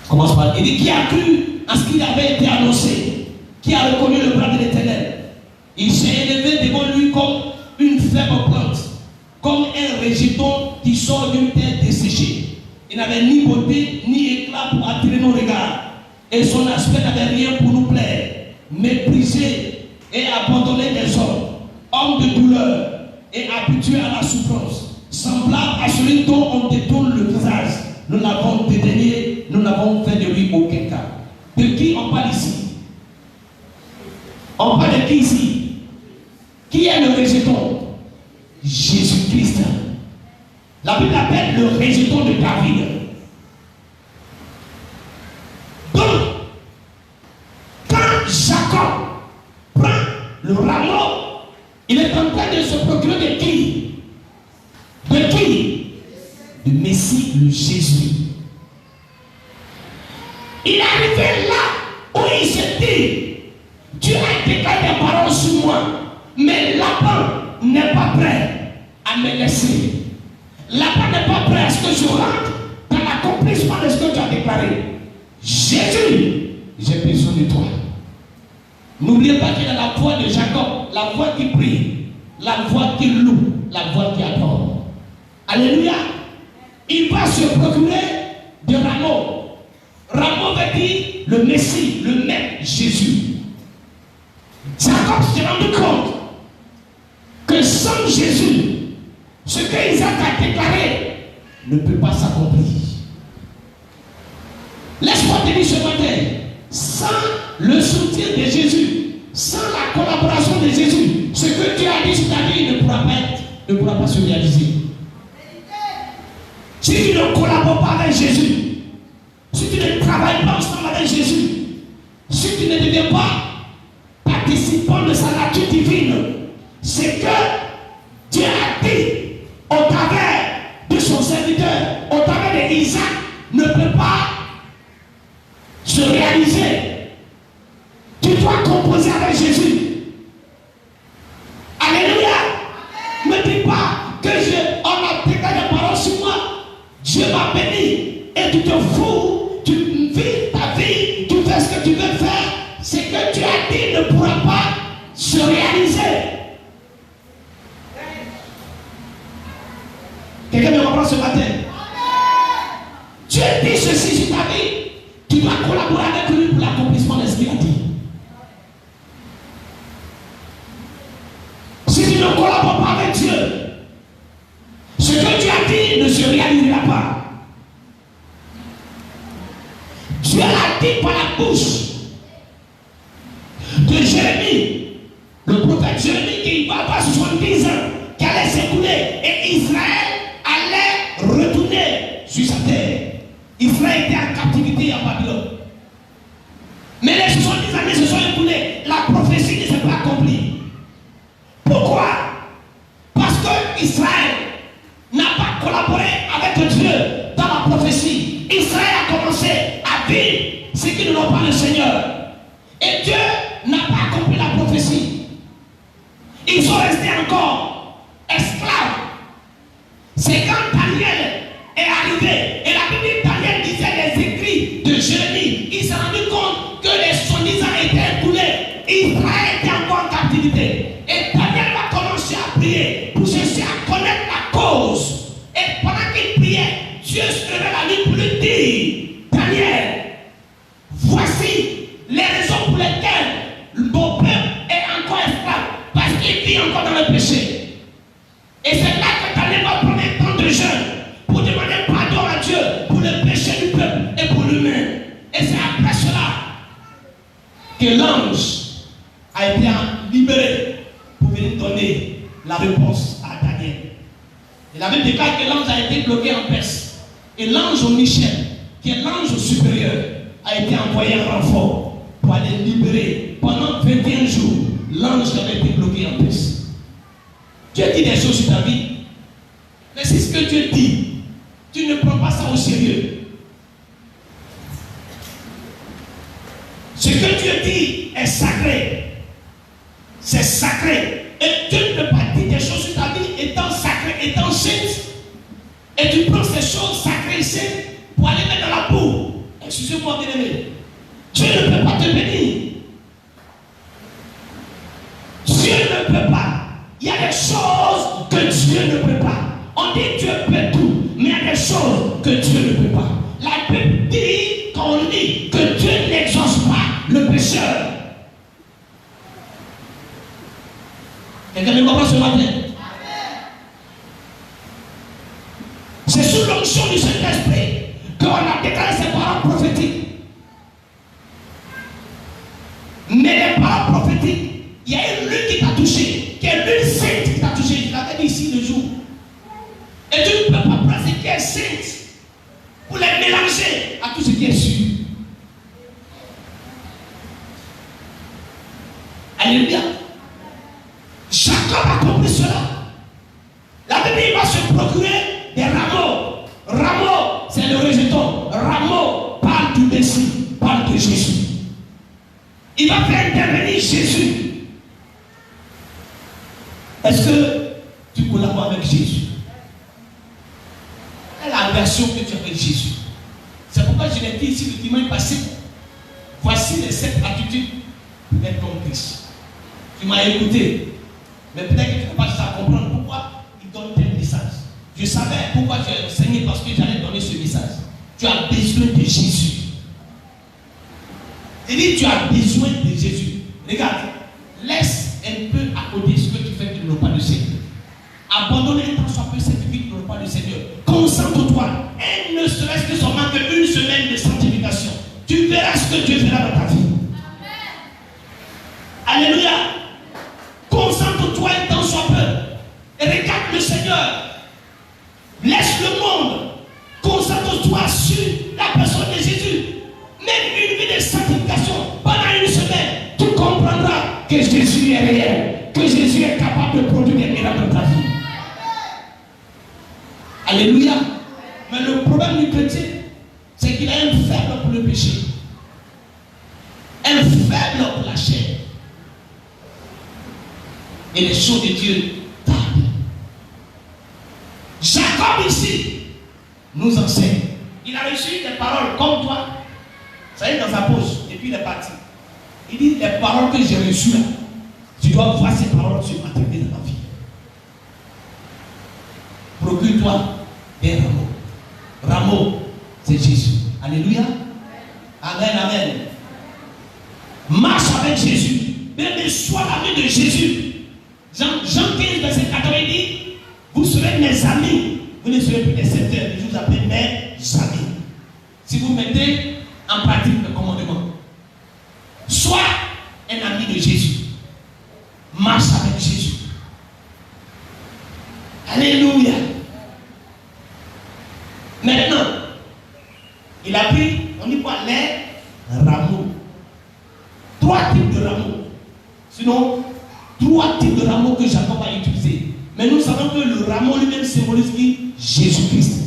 [SPEAKER 1] Commence par. Il dit qui a cru à ce qu'il avait été annoncé, qui a reconnu le bras de l'Éternel. Il s'est élevé devant lui comme une faible plante, comme un rejeton qui sort d'une terre desséchée. Il n'avait ni beauté ni éclat pour attirer nos regards. Et son aspect n'avait rien pour nous plaire. Méprisé et abandonné des hommes, homme de douleur et habitué à la souffrance, semblable à celui dont on détourne le visage. Nous l'avons dédaigné, nous n'avons fait de lui aucun cas. De qui on parle ici? On parle de qui ici? Qui est le rejeton? Jésus-Christ. La Bible appelle le rejeton de David. Donc, quand Jacob prend le rameau, il est en train de se procurer de qui? De qui? De Messie, le Jésus. Il est arrivé là où il se dit, Dieu a déclaré des paroles sur moi, mais Laban n'est pas prêt à me laisser. Laban n'est pas prêt à ce que je rentre dans l'accomplissement de ce que tu as déclaré. Jésus, j'ai besoin de toi. N'oubliez pas qu'il y a la voix de Jacob, la voix qui prie, la voix qui loue, la voix qui adore. Alléluia. Il va se procurer de rameau. Rameau veut dire le Messie, le Maître Jésus. Jacob s'est rendu compte que sans Jésus, ce que Isaac a déclaré ne peut pas s'accomplir. Laisse-moi te dire ce matin, sans le soutien de Jésus, sans la collaboration de Jésus, ce que Dieu a dit sur ta vie ne pourra pas se réaliser. Si tu ne collabores pas avec Jésus, si tu ne travailles pas ensemble avec Jésus, si tu ne deviens pas participant de sa nature divine, c'est que Dieu a dit au travers de son serviteur, au travers d'Isaac, ne peut pas se réaliser. Tu dois composer avec Jésus. Alléluia. Ne dis pas que on a déclaré des paroles sur moi, Dieu m'a béni et tu te fous, tu vis ta vie, tu fais ce que tu veux faire. C'est que tu as dit ne pourra pas se réaliser. Quelqu'un me comprend ce matin? Dieu dit ceci sur ta vie. Tu dois collaborer avec lui pour l'accomplissement de ce qu'il a dit. Si tu ne collabores pas avec Dieu, ce que tu as dit ne se réalisera pas. Dieu l'a dit par la bouche de Jérémie, le prophète Jérémie, qui va avoir 70 ans, qui allait s'écouler, et Israël allait retourner sur sa terre. Israël était en captivité à Babylone. Mais les 70 années se sont écoulées, la prophétie ne s'est pas accomplie. Pourquoi? Parce que Israël n'a pas collaboré avec Dieu dans la prophétie. Israël a commencé à vivre ce qui ne l'ont pas le Seigneur. Et Dieu n'a pas accompli la prophétie. Ils sont restés encore esclaves. C'est quand Daniel est arrivé, et la Bible dit Daniel disait les écrits de Jérémie. Il s'est rendu compte que les 70 ans étaient écoulés. Israël était encore en captivité. Et Daniel va commencer à prier pour chercher à connaître la cause. Et pendant qu'il priait, Dieu se révèle à lui pour lui dire, Daniel, voici les raisons pour lesquelles mon peuple est encore esclave, parce qu'il vit encore dans le péché. Et c'est là que Daniel va prendre un temps de jeûne pour demander pardon à Dieu pour le péché du peuple et pour lui-même. Et c'est après cela que l'ange a été libéré pour venir donner la réponse à Daniel. Et la Bible déclare que l'ange a été bloqué en Perse. Et l'ange Michel, qui est l'ange supérieur, a été envoyé en renfort pour aller libérer. Pendant 21 jours, l'ange avait été bloqué en Perse. Dieu dit des choses sur ta vie. Mais c'est ce que Dieu dit. Tu ne prends pas ça au sérieux. Ce que Dieu dit est sacré. C'est sacré. Et Dieu ne peut pas dire des choses sur ta vie étant sacré, étant sainte. Et tu prends ces choses sacrées ici pour aller mettre dans la boue. Excusez-moi, bien-aimé. Dieu ne peut pas te bénir. Dieu ne peut pas. Il y a des choses que Dieu ne peut pas. On dit Dieu peut tout, mais il y a des choses que Dieu ne peut pas. La Bible dit, quand on dit que Dieu n'exauce pas le pécheur. Quelqu'un me comprend ce matin? C'est sous l'onction du Saint-Esprit qu'on a déclaré ces paroles prophétiques. dit ici le jour. Et tu ne peux pas prendre ce qui est saint pour les mélanger à tout ce qui est sûr. Alléluia. Jacob a compris cela. La Bible va se procurer des rameaux. Rameaux, c'est le rejeton. Rameaux parle du Messie, parle de Jésus. Il va faire intervenir Jésus. Est-ce que tu collabores avec Jésus? Quelle est la relation que tu as avec Jésus? C'est pourquoi je l'ai dit ici le dimanche passé. Voici les 7 attitudes d'être comme Christ. Tu m'as écouté, mais peut-être que tu n'as pas juste à comprendre pourquoi il donne tel message. Je savais pourquoi tu as enseigné, parce que j'allais donner ce message. Tu as besoin de Jésus. Il dit tu as besoin de Jésus. Regarde, laisse un peu à côté ce que tu fais qui ne pas le Seigneur. Abandonne un temps soit peu cette vie qui ne pas le Seigneur. Concentre-toi. Et ne serait-ce que seulement qu'une semaine de sanctification. Tu verras ce que Dieu fera dans ta vie. Alléluia. Concentre-toi un temps soit peu. Et regarde le Seigneur. Laisse le monde. Concentre-toi sur la personne de Jésus. Même une vie de sanctification pendant une semaine, tu comprendras que Jésus est réel, que Jésus est capable de produire des miracles dans ta vie. Alléluia. Mais le problème du chrétien, c'est qu'il a un faible pour le péché, un faible pour la chair. Et les choses de Dieu tardent. Jacob ici nous enseigne. Il a reçu des paroles comme toi. Ça y est dans sa poche, et puis il est parti. Il dit, les paroles que j'ai reçues là, tu dois voir ces paroles se matérialiser dans ta vie. Procure-toi des rameaux. Rameaux, c'est Jésus. Alléluia. Amen, amen. Marche avec Jésus. Mais sois l'ami de Jésus. Jean 15, verset 14, il dit, vous serez mes amis. Vous ne serez plus des serviteurs, je vous appelle mes amis. Si vous mettez en pratique le commandement. Sois un ami de Jésus. Marche avec Jésus. Alléluia. Maintenant, il a pris, on dit quoi, les rameaux. 3 types de rameaux. Sinon, 3 types de rameaux que Jacob a utilisés. Mais nous savons que le rameau lui-même symbolise qui? Jésus-Christ.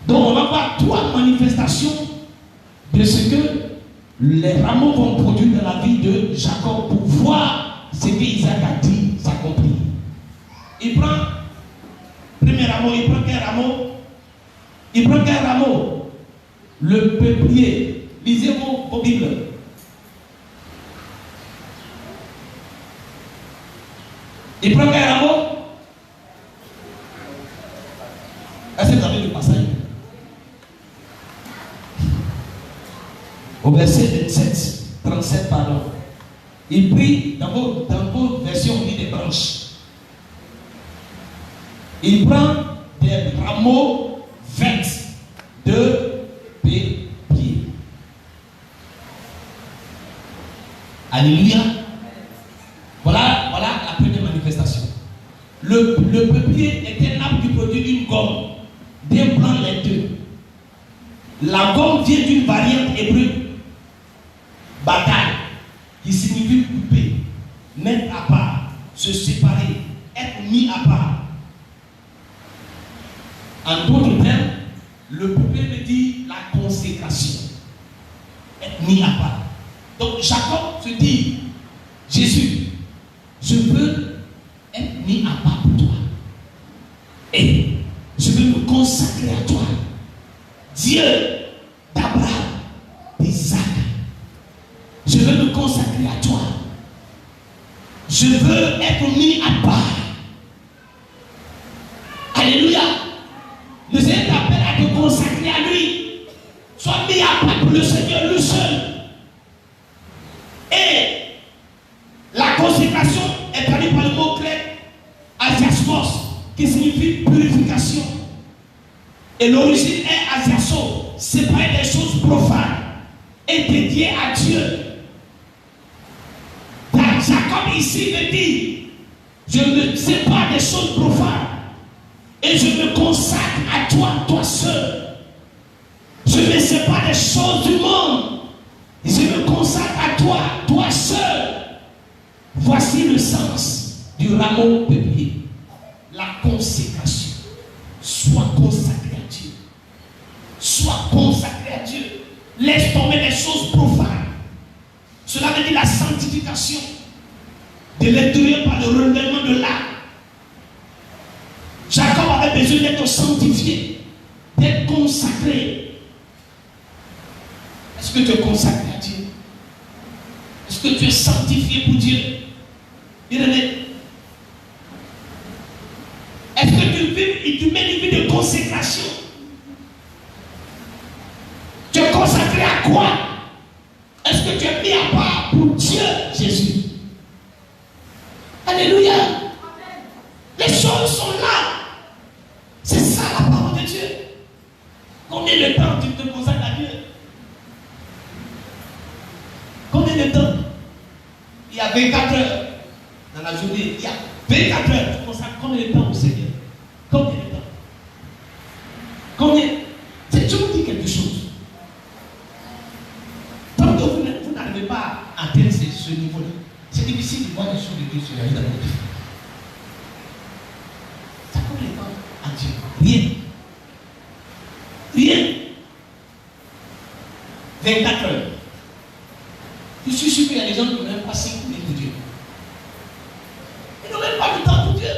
[SPEAKER 1] Donc on va voir 3 manifestations de ce que les rameaux vont produire dans la vie de Jacob pour voir ce qu'Isaac a dit s'accomplir. Il prend, premier rameau, il prend quel rameau? Il prend quel rameau? Le peuplier. Lisez vos Bibles. Il prend quel rameau? Est-ce que vous avez le passage? Au verset 27, 37, pardon. Il prit, dans vos versions, on dit des branches. Il prend des rameaux verts de peuplier. Alléluia. Voilà la première manifestation. Le peuplier est un arbre qui produit une gomme d'un plan laiteux. La gomme vient d'une variante hébreu, bataille, qui signifie couper, mettre à part, se séparer, être mis à part. En d'autres termes, le peuplier veut dire la consécration, être mis à part. Donc Jacob se dit, Jésus, je veux être mis à part pour toi. Et je veux me consacrer à toi. Dieu d'Abraham, d'Isaac. Je veux me consacrer à toi. Je veux être mis à part. Alléluia. Le Seigneur t'appelle à te consacrer à lui. Sois mis à part pour le Seigneur, lui seul. Et la consécration est traduite par le mot grec asiasmos, qui signifie purification. Et l'origine est asiaso, séparer des choses profanes et dédiées à Dieu. Jacob ici veut dire, Je me sépare des choses profanes et je me consacre à toi, toi seul. Je me sépare des choses du monde et je me consacre à toi, toi seul. Voici le sens du rameau peuplier. La consécration. Sois consacré à Dieu. Sois consacré à Dieu. Laisse tomber les choses profanes. Cela veut dire la sanctification de l'intérieur par le renouvellement de l'âme. Jacob avait besoin d'être sanctifié, d'être consacré. Est-ce que tu es consacré à Dieu? Est-ce que tu es sanctifié pour Dieu? Bien-aimé, est-ce que tu vis et tu mènes une vie de consécration? Tu es consacré à quoi? Est-ce que tu es mis à part pour Dieu, Jésus? Alléluia. Les choses sont là. C'est ça la parole de Dieu. Combien de temps tu te consacres à Dieu? Combien de temps? Il y a 24 heures dans la journée. Il y a 24 heures. Tu consacres combien de temps au Seigneur? Combien de temps? Combien? Je vous dis quelque chose. Tant que vous n'arrivez pas à atteindre ce niveau-là, c'est difficile de voir les choses de Dieu sur la vie dans votre vie. Ça combien de temps à Dieu? Rien. Rien. 24 heures. Je suis sûr qu'il y a des gens qui n'ont même pas 5 minutes pour Dieu. Ils n'ont même pas de temps pour Dieu.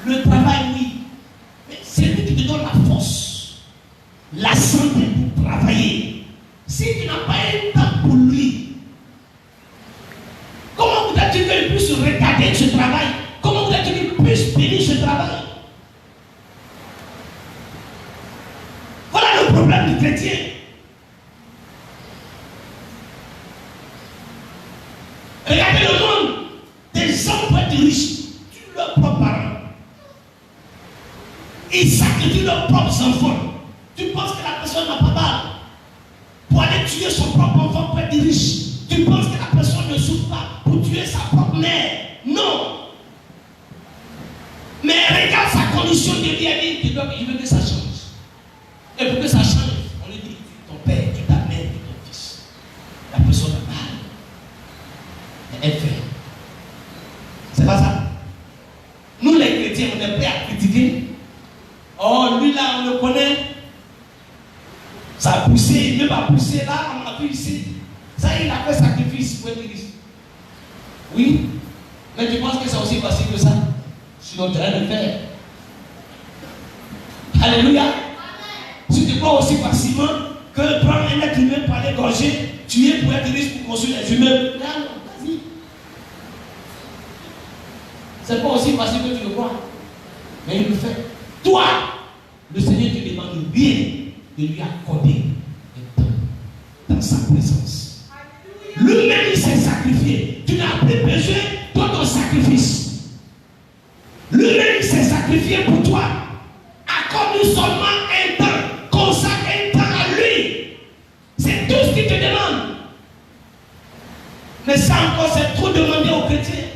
[SPEAKER 1] Le travail, oui. Mais c'est lui qui te donne la force, la santé pour travailler. Si tu n'as pas un temps pour lui, comment voudrais-tu qu'il puisse regarder ce travail? Comment voudrais-tu qu'il puisse bénir ce travail? Voilà le problème du chrétien. Regardez le monde. Des gens peuvent être riches, tuent leurs propres parents. Ils sacrifient leurs propres enfants. Tu penses que la personne n'a pas mal pour aller tuer son propre enfant pour être riche? Tu penses que la personne ne souffre pas pour tuer sa propre mère? Non. Mais regarde sa condition de vie, elle dit qu'il veut que ça change. Et pour que ça change, on lui dit ton père, tu ta mère et ton fils. La personne a mal. Elle fait. C'est pas ça. Nous les chrétiens, on est prêts à critiquer. Oh, lui là, on le connaît. Ça a poussé, il ne va pas pousser là, on l'a vu ici. Ça, il a fait sacrifice pour être riche. Oui, mais tu penses que c'est aussi facile que ça? Sur le terrain de fer. Alléluia. Si tu crois aussi facilement que prendre un être humain pour aller gorger, tuer pour être riche pour construire les humains. Là, non, vas-y. C'est pas aussi facile que tu le crois. Mais il le fait. Toi, le Seigneur te demande bien de lui accorder un temps dans sa présence. Lui-même, il s'est sacrifié. Tu n'as plus besoin de ton sacrifice. Lui-même, il s'est sacrifié pour toi. Accorde-lui seulement un temps. Consacre un temps à lui. C'est tout ce qu'il te demande. Mais ça encore, c'est trop demandé aux chrétiens.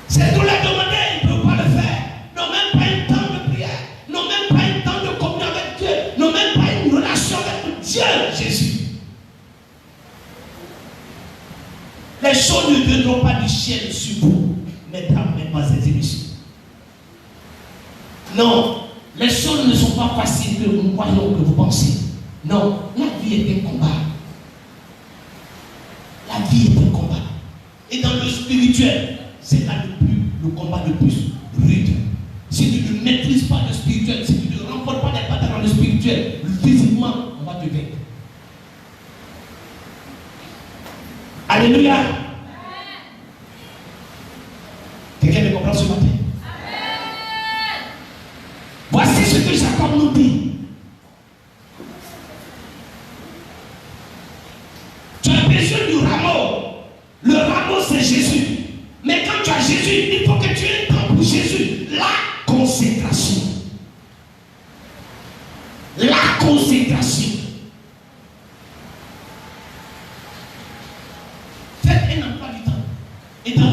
[SPEAKER 1] C'est trop leur demander, ils ne peuvent pas le faire. N'ont même pas un temps de prière. N'ont même pas un temps de communion avec Dieu. N'ont même pas une relation avec Dieu, Jésus. Les choses ne viendront pas du ciel sur vous, mesdames, mesdemoiselles et messieurs. Non, les choses ne sont pas faciles que nous croyons, que vous pensez. Non, la vie est un combat. La vie est un combat. Et dans le spirituel, c'est là le combat le plus rude. Si tu ne maîtrises pas le spirituel, si tu ne remportes pas les batailles dans le spirituel, physiquement, on va te vaincre. Alléluia. Quelqu'un me comprend ce matin? Voici ce que Jacob nous dit. Tu as besoin du rameau. Le rameau, c'est Jésus. Mais quand tu as Jésus, il faut que tu aies un temps pour Jésus. La consécration. La consécration. Faites un emploi du temps. Et dans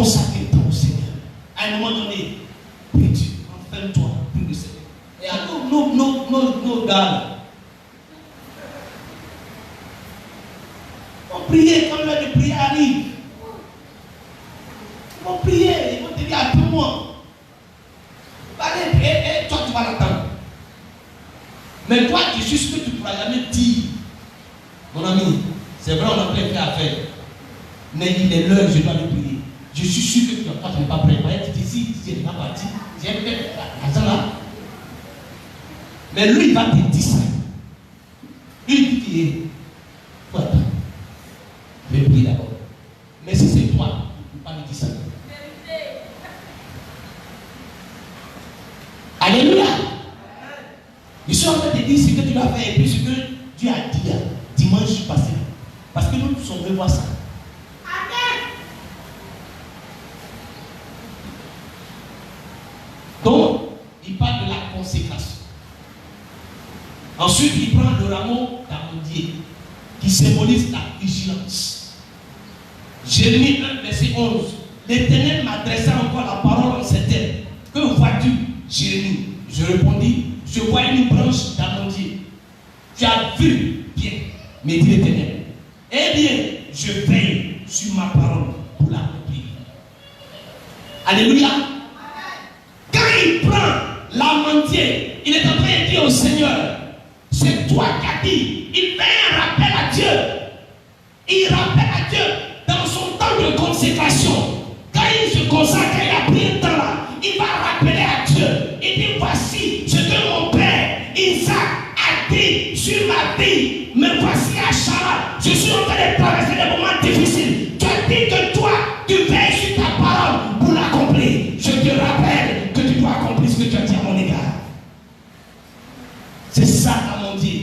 [SPEAKER 1] consacrer ton au Seigneur. À un moment donné, prie-tu, enferme-toi, prie le Seigneur. Et à nos gars, ils vont prier quand l'heure de prière arrive. Ils vont prier, ils vont te dire attends-moi. Allez, et toi tu vas l'attendre. Mais toi, tu suis sûr que tu ne pourras jamais dire. Mon ami, c'est vrai, on a plein de faire à faire. Mais il est l'heure, je dois le prier. Je suis sûr que toi, tu n'es pas prêt. Tu dis si tu n'es pas parti, j'ai fait l'argent là. Mais lui, il va te dire ça. Lui, il dit, toi, attends. Je vais prier d'abord. Mais si c'est toi, tu ne peux pas me dire ça. Alléluia. Je suis en train de dire ce que tu dois faire et puis ce que Dieu a dit dimanche passé. Parce que nous sommes venus voir ça. Donc, il parle de la consécration. Ensuite, il prend le rameau d'amandier qui symbolise la vigilance. Jérémie 1, verset 11. L'Éternel m'adressa encore la parole en ces termes. Que vois-tu, Jérémie? Je répondis, je vois une branche d'amandier. Tu as vu bien, me dit l'Éternel. Eh bien, je veille sur ma parole pour l'accomplir. Alléluia. Quand il prend l'amandier, il est en train de dire au Seigneur, c'est toi qui as dit. Il fait un rappel à Dieu. Il rappelle à Dieu dans son temps de consécration. Quand il se consacre, il a pris un temps là, il va rappeler à Dieu. Il dit, voici ce que mon père Isaac a dit sur ma vie. Mais voici à Chara, je suis en train de traverser des moments difficiles. Tu as dit que toi, tu veilles sur ta parole pour l'accomplir. Je te rappelle que tu dois accomplir ce que tu as dit à mon égard. C'est ça, mon Dieu.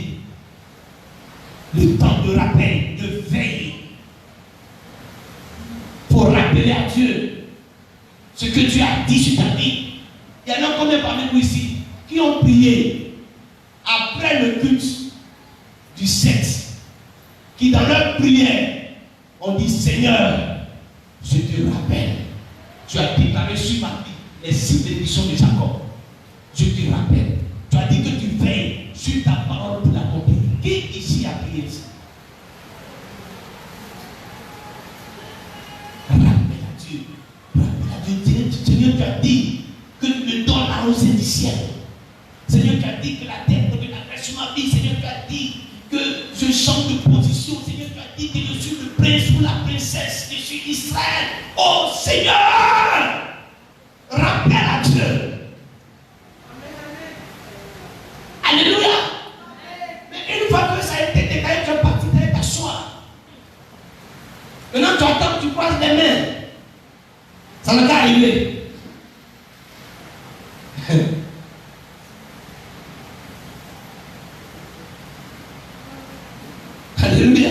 [SPEAKER 1] Le temps de rappel, de veille. Pour rappeler à Dieu ce que Dieu a dit sur ta vie. Il y en a combien parmi nous ici qui ont prié après le culte du 7, qui dans leur prière ont dit Seigneur, je te rappelle, tu as déclaré sur ma vie les 6 bénédictions de Jacob. Je te rappelle, tu as dit que tu veilles sur ta parole pour l'accomplir. Qui ici a prié ça? Rappelle à Dieu. Seigneur, tu as dit que tu me donnes la rosée du ciel. Seigneur, tu as dit que la terre peut la sur ma vie. Seigneur, tu as dit que je change de position. Seigneur, tu as dit que je suis le prince ou la princesse. Je suis Israël. Oh Seigneur, rappelle à Dieu. Alléluia. Mais une fois que ça a été déclaré, tu es parti d'aller t'asseoir. Maintenant, tu attends, tu croises les mains. Ça n'a qu'à arriver. Alléluia.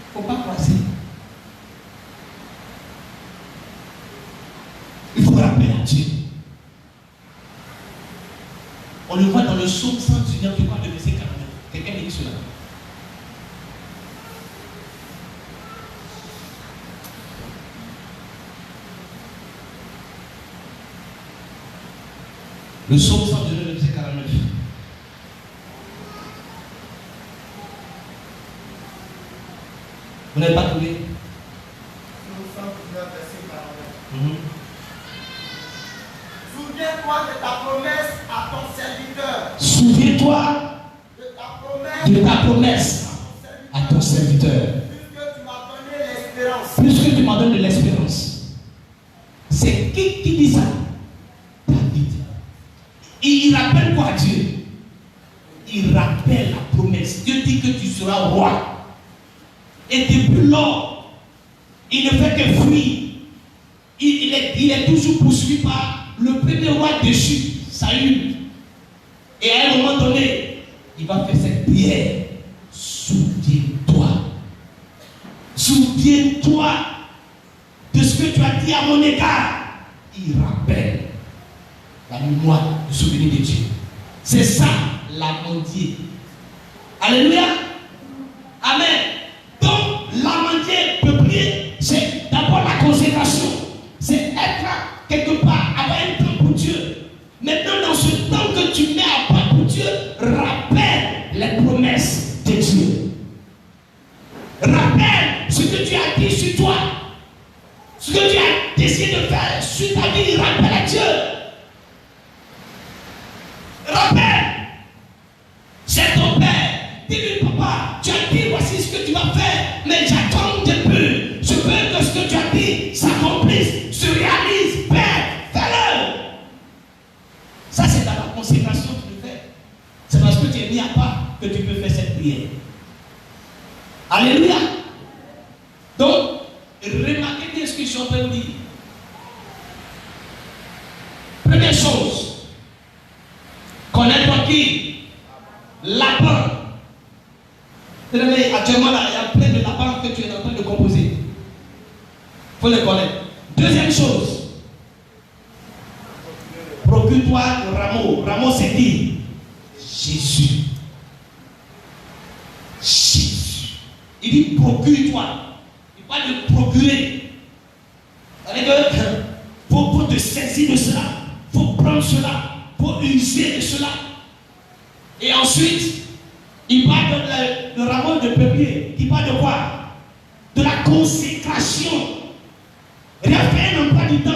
[SPEAKER 1] Il ne faut pas croiser. Il faut rappeler à Dieu. On le voit dans le psaume 119, je crois, le verset 49. Quelqu'un dit cela. Le psaume 119, le verset 49. Vous n'avez pas trouvé?
[SPEAKER 2] Psaume 119, verset 49. Souviens-toi de ta promesse à ton serviteur.
[SPEAKER 1] Souviens-toi de ta promesse à ton serviteur.
[SPEAKER 2] Puisque tu m'as donné l'espérance.
[SPEAKER 1] Puisque tu m'as donné de l'espérance. C'est qui dit ça? David. Il rappelle quoi à Dieu? Il rappelle la promesse. Dieu dit que tu seras roi. Et depuis lors, il ne fait que fuir. Il est toujours poursuivi par le premier roi déchu, Saül. Et à un moment donné, il va faire cette prière. Souviens-toi. Souviens-toi de ce que tu as dit à mon égard. Il rappelle la mémoire, le souvenir de Dieu. C'est ça l'amandier. Alléluia. Amen. Donc, l'amandier peuplier, c'est d'abord la consécration. C'est être quelque part, avoir un temps pour Dieu. Maintenant, dans ce temps que tu mets à part pour Dieu, rappelle les promesses de Dieu. Rappelle ce que Dieu a dit sur toi. Ce que Dieu a décidé de faire sur ta vie, rappelle à Dieu. Rappelle. C'est ton père. Dis-lui, papa, tu as dit voici ce que tu vas faire, mais j'attends un peu. Je veux que ce que tu as dit s'accomplisse, se réalise. Père, fais-le. Ça, c'est dans la consécration que tu le fais. C'est parce que tu es mis à part que tu peux faire cette prière. Alléluia. Donc, remarquez bien ce que je suis en train de dire. Première chose, connaître qui? Laban. Actuellement, là, il y a plein de lapins que tu es en train de composer. Il faut les connaître. Deuxième chose, procure-toi le rameau. Rameau, c'est qui? Jésus. Jésus. Il dit procure-toi. Il parle de procurer. C'est-à-dire que faut te saisir de cela. Il faut prendre cela. Il faut user de cela. Et ensuite, il parle de le rameau de peuplier. Il parle de quoi? De la consécration. Refais un emploi du temps.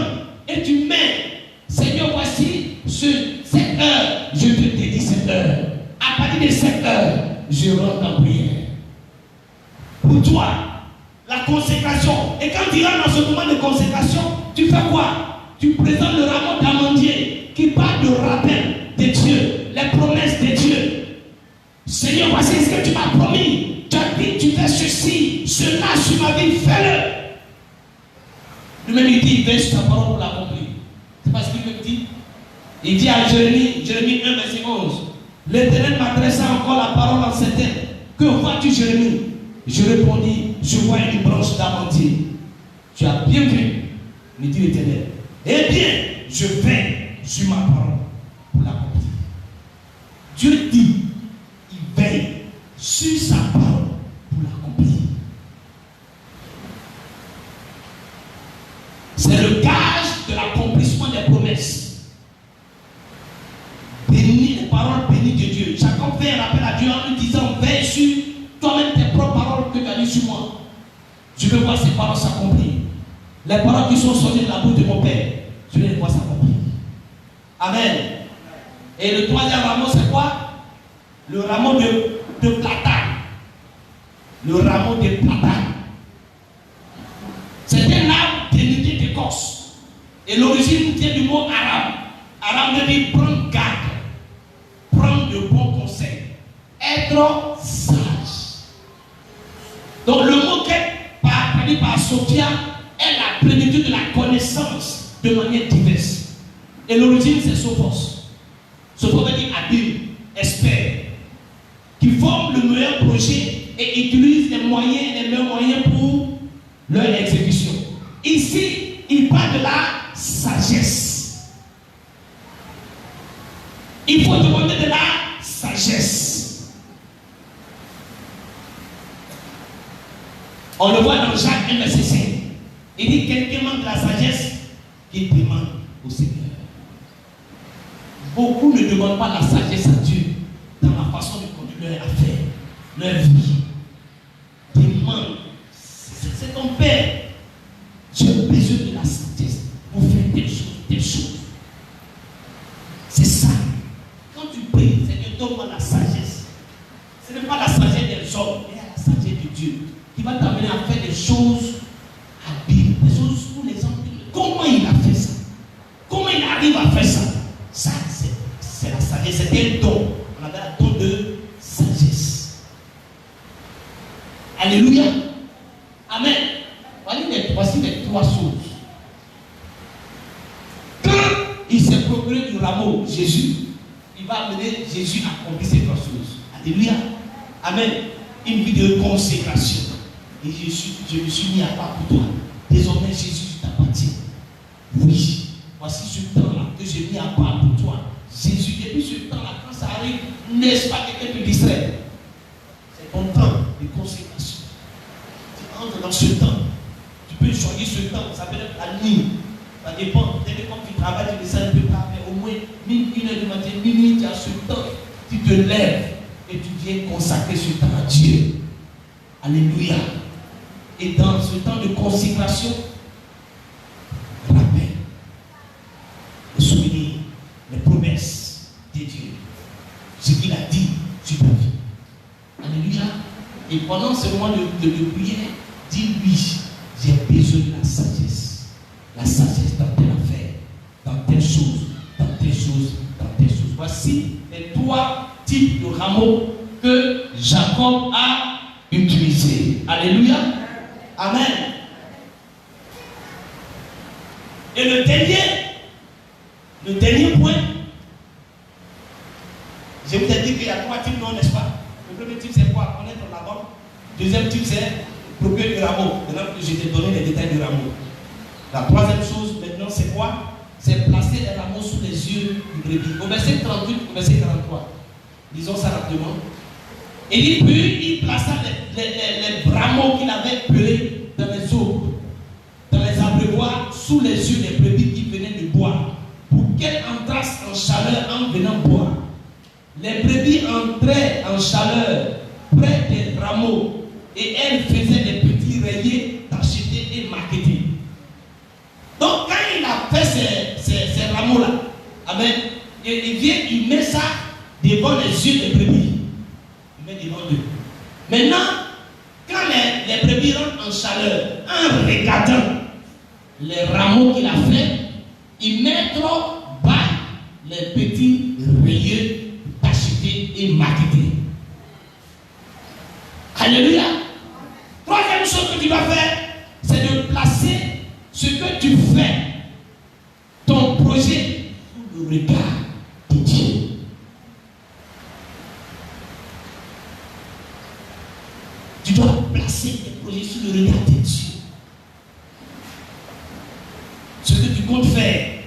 [SPEAKER 1] Et tu mets, Seigneur, voici cette heure. Je te dédie cette heure. À partir de cette heure, je rentre en prière. Pour toi, la consécration. Et quand tu rentres dans ce moment de consécration, tu fais quoi? Tu présentes le rameau d'amandier qui parle de rappel de Dieu, les promesses de Dieu. Seigneur, voici ce que tu m'as promis. Tu as dit, tu fais ceci, cela sur ma vie, fais-le. Lui-même, il dit, veille sur ta parole pour l'accomplir. C'est pas ce qu'il me dit. Il dit à Jérémie 1, verset 11, l'Éternel m'adressa encore la parole en ces termes. Que vois-tu, Jérémie? Je répondis, je vois une branche d'amandier. Tu as bien vu, me dit l'Éternel. Eh bien, je veille sur ma parole pour l'accomplir. Dieu dit, il veille sur sa parole pour l'accomplir. C'est le gage de l'accomplissement des promesses. Bénis les paroles bénies de Dieu. Chacun fait un rappel à Dieu en lui disant, veille sur toi-même tes propres paroles que tu as dites sur moi. Je veux voir ces paroles s'accomplir. Les paroles qui sont sorties de la bouche de mon Père, je veux les voir s'accomplir. Amen. Et le troisième rameau, c'est quoi? Le rameau de platane. Le rameau de platane. C'est un arbre dénudé d'écorce. Et l'origine vient du mot arabe. Arabe veut dire prendre garde. Prendre de bons conseils. Être sage. Donc le mot qu'elle traduit par Sophia est la plénitude de la connaissance de manière diverse. Et l'origine c'est Sophos. Sophos veut dire habile, expert, qui forme le meilleur projet et utilise les meilleurs moyens pour leur exécution. Ici, il parle de la sagesse. Il faut demander de la sagesse. On le voit dans Jacques 1, verset 5. Il dit quelqu'un manque de la sagesse, qu'il demande au Seigneur. Beaucoup ne demandent pas la sagesse à Dieu dans la façon de conduire leur affaire, leur vie. Demande, c'est ton Père. Tu as besoin de la sagesse pour faire telle chose. C'est ça. Quand tu pries, Seigneur, donne-moi la sagesse. Ce n'est pas la sagesse des hommes, mais la sagesse de Dieu qui va t'amener à faire des choses habiles, des choses où les hommes disent, comment il a fait ça? Comment il arrive à faire ça? Ça, c'est la sagesse, c'est un don. On appelle un don de sagesse. Alléluia. Amen. Voici les trois choses. Quand il s'est procuré du rameau, Jésus, il va amener Jésus à accomplir ces trois choses. Alléluia. Amen. Une vie de consécration. Et je me suis mis à part pour toi. Désormais, Jésus, je t'appartiens. Oui. Voici ce temps-là que j'ai mis à part pour toi. Jésus, depuis ce temps-là, quand ça arrive, laisse pas quelqu'un te distraire. C'est ton temps de consécration. Tu entres dans ce temps. Tu peux choisir ce temps. Ça peut être la nuit. Ça dépend. Dès que quand tu travailles, tu descends un peu tard, mais au moins 1h du matin, minuit, tu as ce temps. Tu te lèves et tu viens consacrer ce temps à Dieu. Alléluia. Et dans ce temps de consécration, rappelle les souvenirs, les promesses de Dieu, ce qu'il a dit sur ta vie. Alléluia. Et pendant ce moment de prière, dis-lui, j'ai besoin de la sagesse. La sagesse dans telle affaire, dans telle chose, dans telle chose, dans telle chose. Voici les 3 types de rameaux que Jacob a utilisés. Alléluia. Amen. Et le dernier point, je vous ai dit qu'il y a 3 types, non, n'est-ce pas? Le premier type, c'est quoi? Connaître la bonne. Deuxième type, c'est procurer du rameau. Maintenant que je t'ai donné les détails du rameau. La troisième chose, maintenant, c'est quoi? C'est placer les rameaux sous les yeux du brebis. Au verset 38, au verset 43. Lisons ça rapidement. Et il puis, il plaça les rameaux qu'il avait pelés dans les eaux, dans les abreuvoirs, sous les yeux des brebis qui venaient de boire, pour qu'elles entrassent en chaleur en venant boire. Les brebis entraient en chaleur près des rameaux et elles faisaient des petits rayés tachetés et marquetés. Donc quand il a fait ces rameaux-là, amen, il vient, il met ça devant les yeux des brebis. Il met devant eux. Maintenant, quand les brebis rentrent en chaleur, en regardant les rameaux qu'il a fait, ils mettent bas les petits rayés tachetés et marquetés. Alléluia. Troisième chose que tu vas faire, c'est de placer ce que tu fais, ton projet, sous le regard de Dieu. Tu dois placer tes projets sous le regard de Dieu. Ce que tu comptes faire,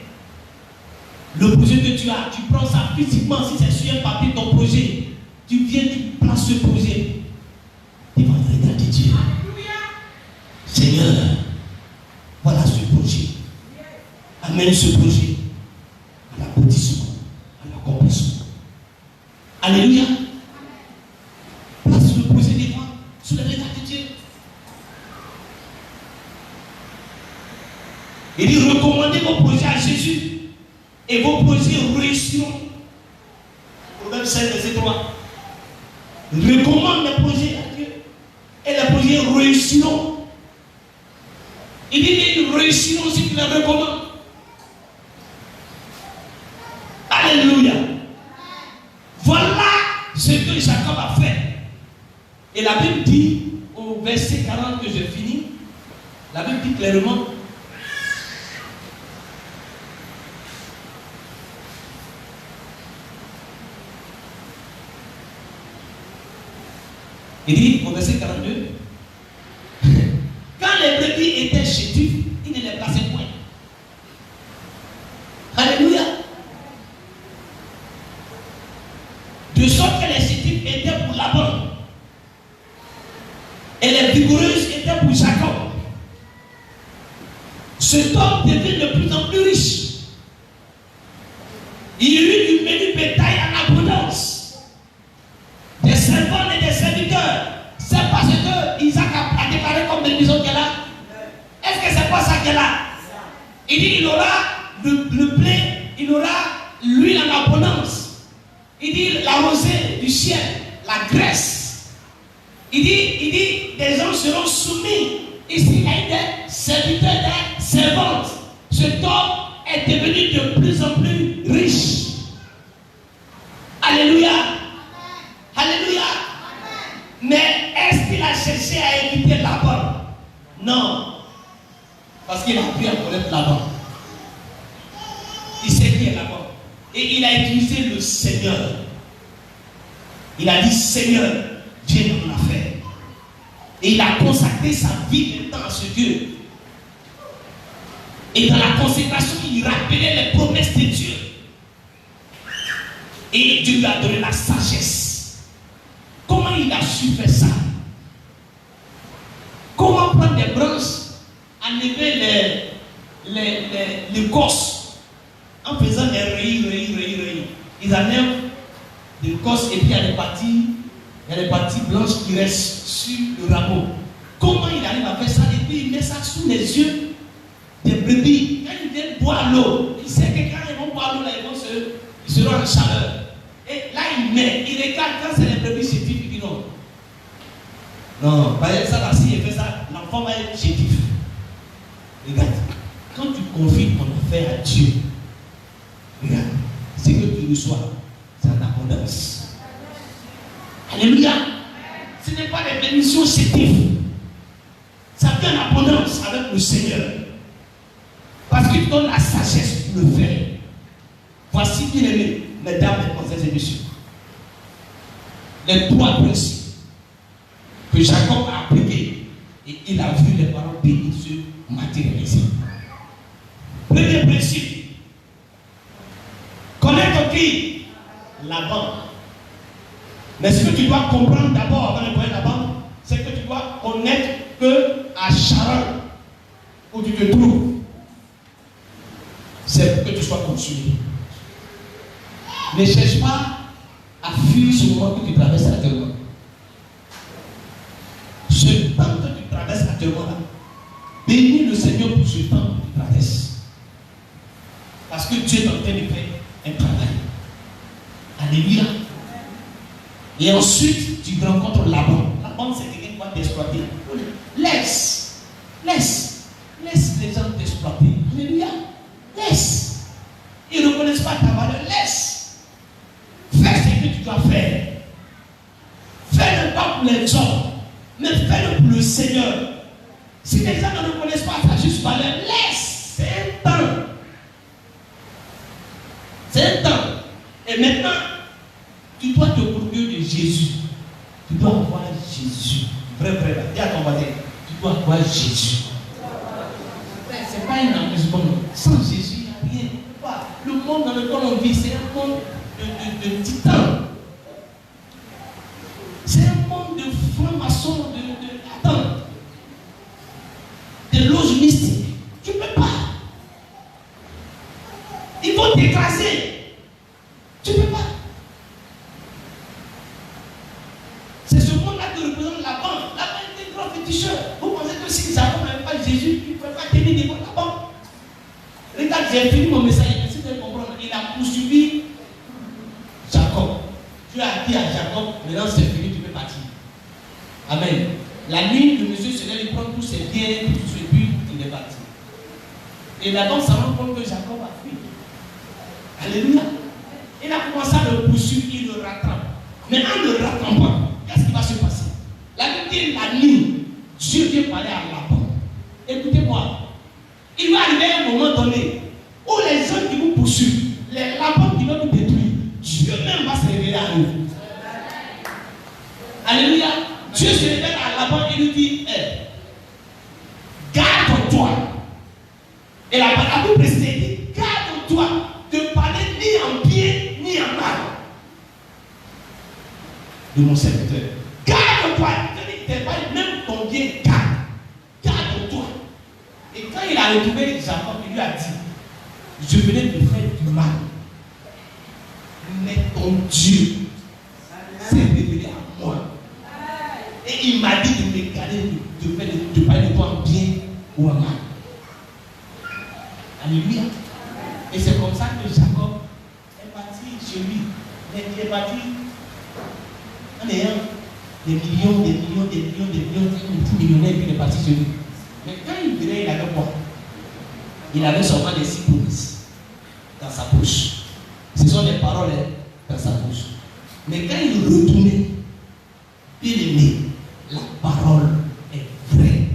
[SPEAKER 1] le projet que tu as, tu prends ça physiquement, si c'est sur un papier ton projet, tu viens, tu places ce projet devant le regard de Dieu. Seigneur, voilà ce projet. Amène ce projet à l'aboutissement, à l'accomplissement. Alléluia. Place le projet devant, sous le regard de Dieu. Il dit, recommandez vos projets à Jésus et vos projets réussiront. Proverbe 5, verset 3. Recommande les projets à Dieu et les projets réussiront. Il dit qu'ils réussiront si tu les recommandes. Alléluia. Voilà ce que Jacob a fait. Et la Bible dit, au verset 40 que je finis, la Bible dit clairement, il dit au verset 42, quand les brebis étaient chétifs, il ne les plaçait point. Alléluia. De sorte que les chétifs étaient pour Laban et les vigoureuses étaient pour Jacob. Cet homme devient de plus en plus riche. Il eut du menu bétail en abondance, des servantes et des serviteurs. C'est parce que Isaac a déclaré comme des maisons qu'elle a. Est-ce que c'est pas ça qu'elle a? Il dit il aura le blé, il aura l'huile en abondance. Il dit la rosée du ciel, la graisse. Il dit des gens seront soumis. Ici, il y a des serviteurs, des servantes. Cet homme est devenu de plus en plus riche. Alléluia. Alléluia. Mais est-ce qu'il a cherché à éviter Laban? Non. Parce qu'il a appris à connaître Laban. Il sait qui est Laban. Et il a utilisé le Seigneur. Il a dit Seigneur, Dieu m'en a fait. Et il a consacré sa vie maintenant à ce Dieu. Et dans la consécration, il rappelait les promesses de Dieu. Et Dieu lui a donné la sagesse. Comment il a su faire ça? Comment prendre des branches, enlever l'écorce en faisant des rayures. Ils enlèvent l'écorce et puis il y a des parties blanches qui restent sur le rameau. Comment il arrive à faire ça? Et puis il met ça sous les yeux des brebis. Quand ils viennent boire l'eau, il sait que quand ils vont boire l'eau, là, ils seront en chaleur. Et là, il regarde quand c'est les brebis chétifs, il dit non. Non, par exemple, ça là, s'il fait ça, l'enfant va être chétif. Regarde, quand tu confies ton affaire à Dieu, regarde, ce que tu reçois, c'est en abondance. Alléluia. Ce n'est pas des bénédictions chétives. Ça vient en abondance avec le Seigneur. Parce qu'il donne la sagesse pour le faire. Voici, bien aimés, mesdames, mesdemoiselles et messieurs, les 3 principes que Jacob a appliqués et il a vu les paroles bénies se matérialiser. Premier principe, connaître qui? Laban. Mais ce que tu dois comprendre d'abord avant de connaître Laban, c'est que tu dois connaître que à Charan, où tu te trouves, c'est pour que tu sois consumé. Ne cherche pas à fuir ce moment que tu traverses actuellement. Ce temps que tu traverses actuellement là, bénis le Seigneur pour ce temps que tu traverses. Parce que Dieu est en train de faire un travail. Alléluia. Et ensuite, tu rencontres Laban. Laban, c'est quelqu'un qui va t'exploiter. Laisse les gens t'exploiter. Alléluia. Laisse. Ils ne reconnaissent pas ta valeur. Laisse. Fais ce que tu dois faire. Fais-le pas pour les hommes, mais fais-le pour le Seigneur. Si les gens ne reconnaissent pas ta juste valeur, laisse. C'est un temps. C'est un temps. Et maintenant, tu dois te procurer de Jésus. Tu dois avoir Jésus. Vrai, dis à ton voisin, tu dois avoir Jésus. Ce n'est pas un amusement. Sans Jésus, il n'y a rien. Le monde dans lequel on vit, c'est un monde de titans. C'est un monde de francs-maçons, de loges mystiques. Tu ne peux pas. Ils vont t'écraser. Tu ne peux pas. C'est ce monde-là qui représente la banque. La banque est un grand féticheur. Vous pensez que si Jacob n'avait pas Jésus, il ne pouvait pas tenir devant la banque. Regarde, j'ai fini mon message. Si vous comprendre, il a poursuivi Jacob. Tu as dit à Jacob, maintenant c'est fini, tu peux partir. Amen. La nuit, le monsieur se lève, il prend tous ses biens, tout ce but, il est parti. Et la banque s'en rend compte que Jacob a fui. Alléluia. Il a commencé à le poursuivre, il le rattrape. Mais en le rattrapant, qu'est-ce qui va se passer? La nuit, Dieu vient parler à Laban. Écoutez-moi. Il va arriver à un moment donné où les gens qui vous poursuivent, les Laban qui vont vous détruire, Dieu même va se révéler à nous. Alléluia. Dieu se révèle à Laban et lui dit, hey, garde-toi. Et la Bible précise, dit, garde-toi de parler ni en bien ni en mal de mon serviteur. Garde-toi. Même ton bien, garde-toi. Et quand il a retrouvé Jacob, il lui a dit, je venais te faire du mal. Mais ton Dieu s'est révélé à moi. Et il m'a dit de me garder, de parler de toi en bien ou en mal. Alléluia. Et c'est comme ça que Jacob est parti chez lui. Mais il est parti en ayant des millions, multimillionnaires, puis il est parti chez lui. Mais quand il venait, il avait quoi? Il avait seulement des 6 promesses dans sa poche. Ce sont des paroles dans sa bouche. Mais quand il retournait, bien aimé, la parole est vraie.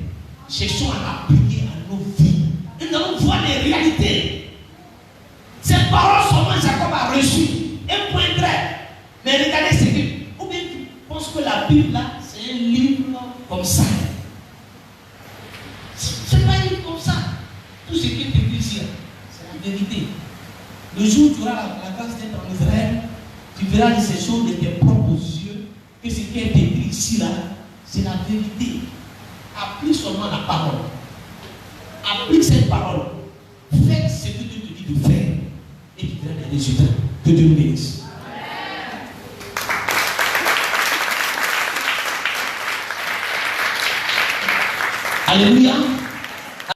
[SPEAKER 1] Cherchons à l'appliquer à nos vies. Et nous allons voir les réalités. Ces paroles seulement Jacob a reçues. Un point trait. Mais regardez ce que. Ou bien tu penses que la Bible là, c'est un livre comme ça. C'est pas un livre comme ça. Tout ce qui est écrit ici, c'est la vérité. Le jour où tu auras la grâce d'être en Israël, seulement la parole. Applique cette parole. Fais ce que Dieu te dit de faire. Et tu verras des résultats. Que Dieu nous bénisse. Alléluia.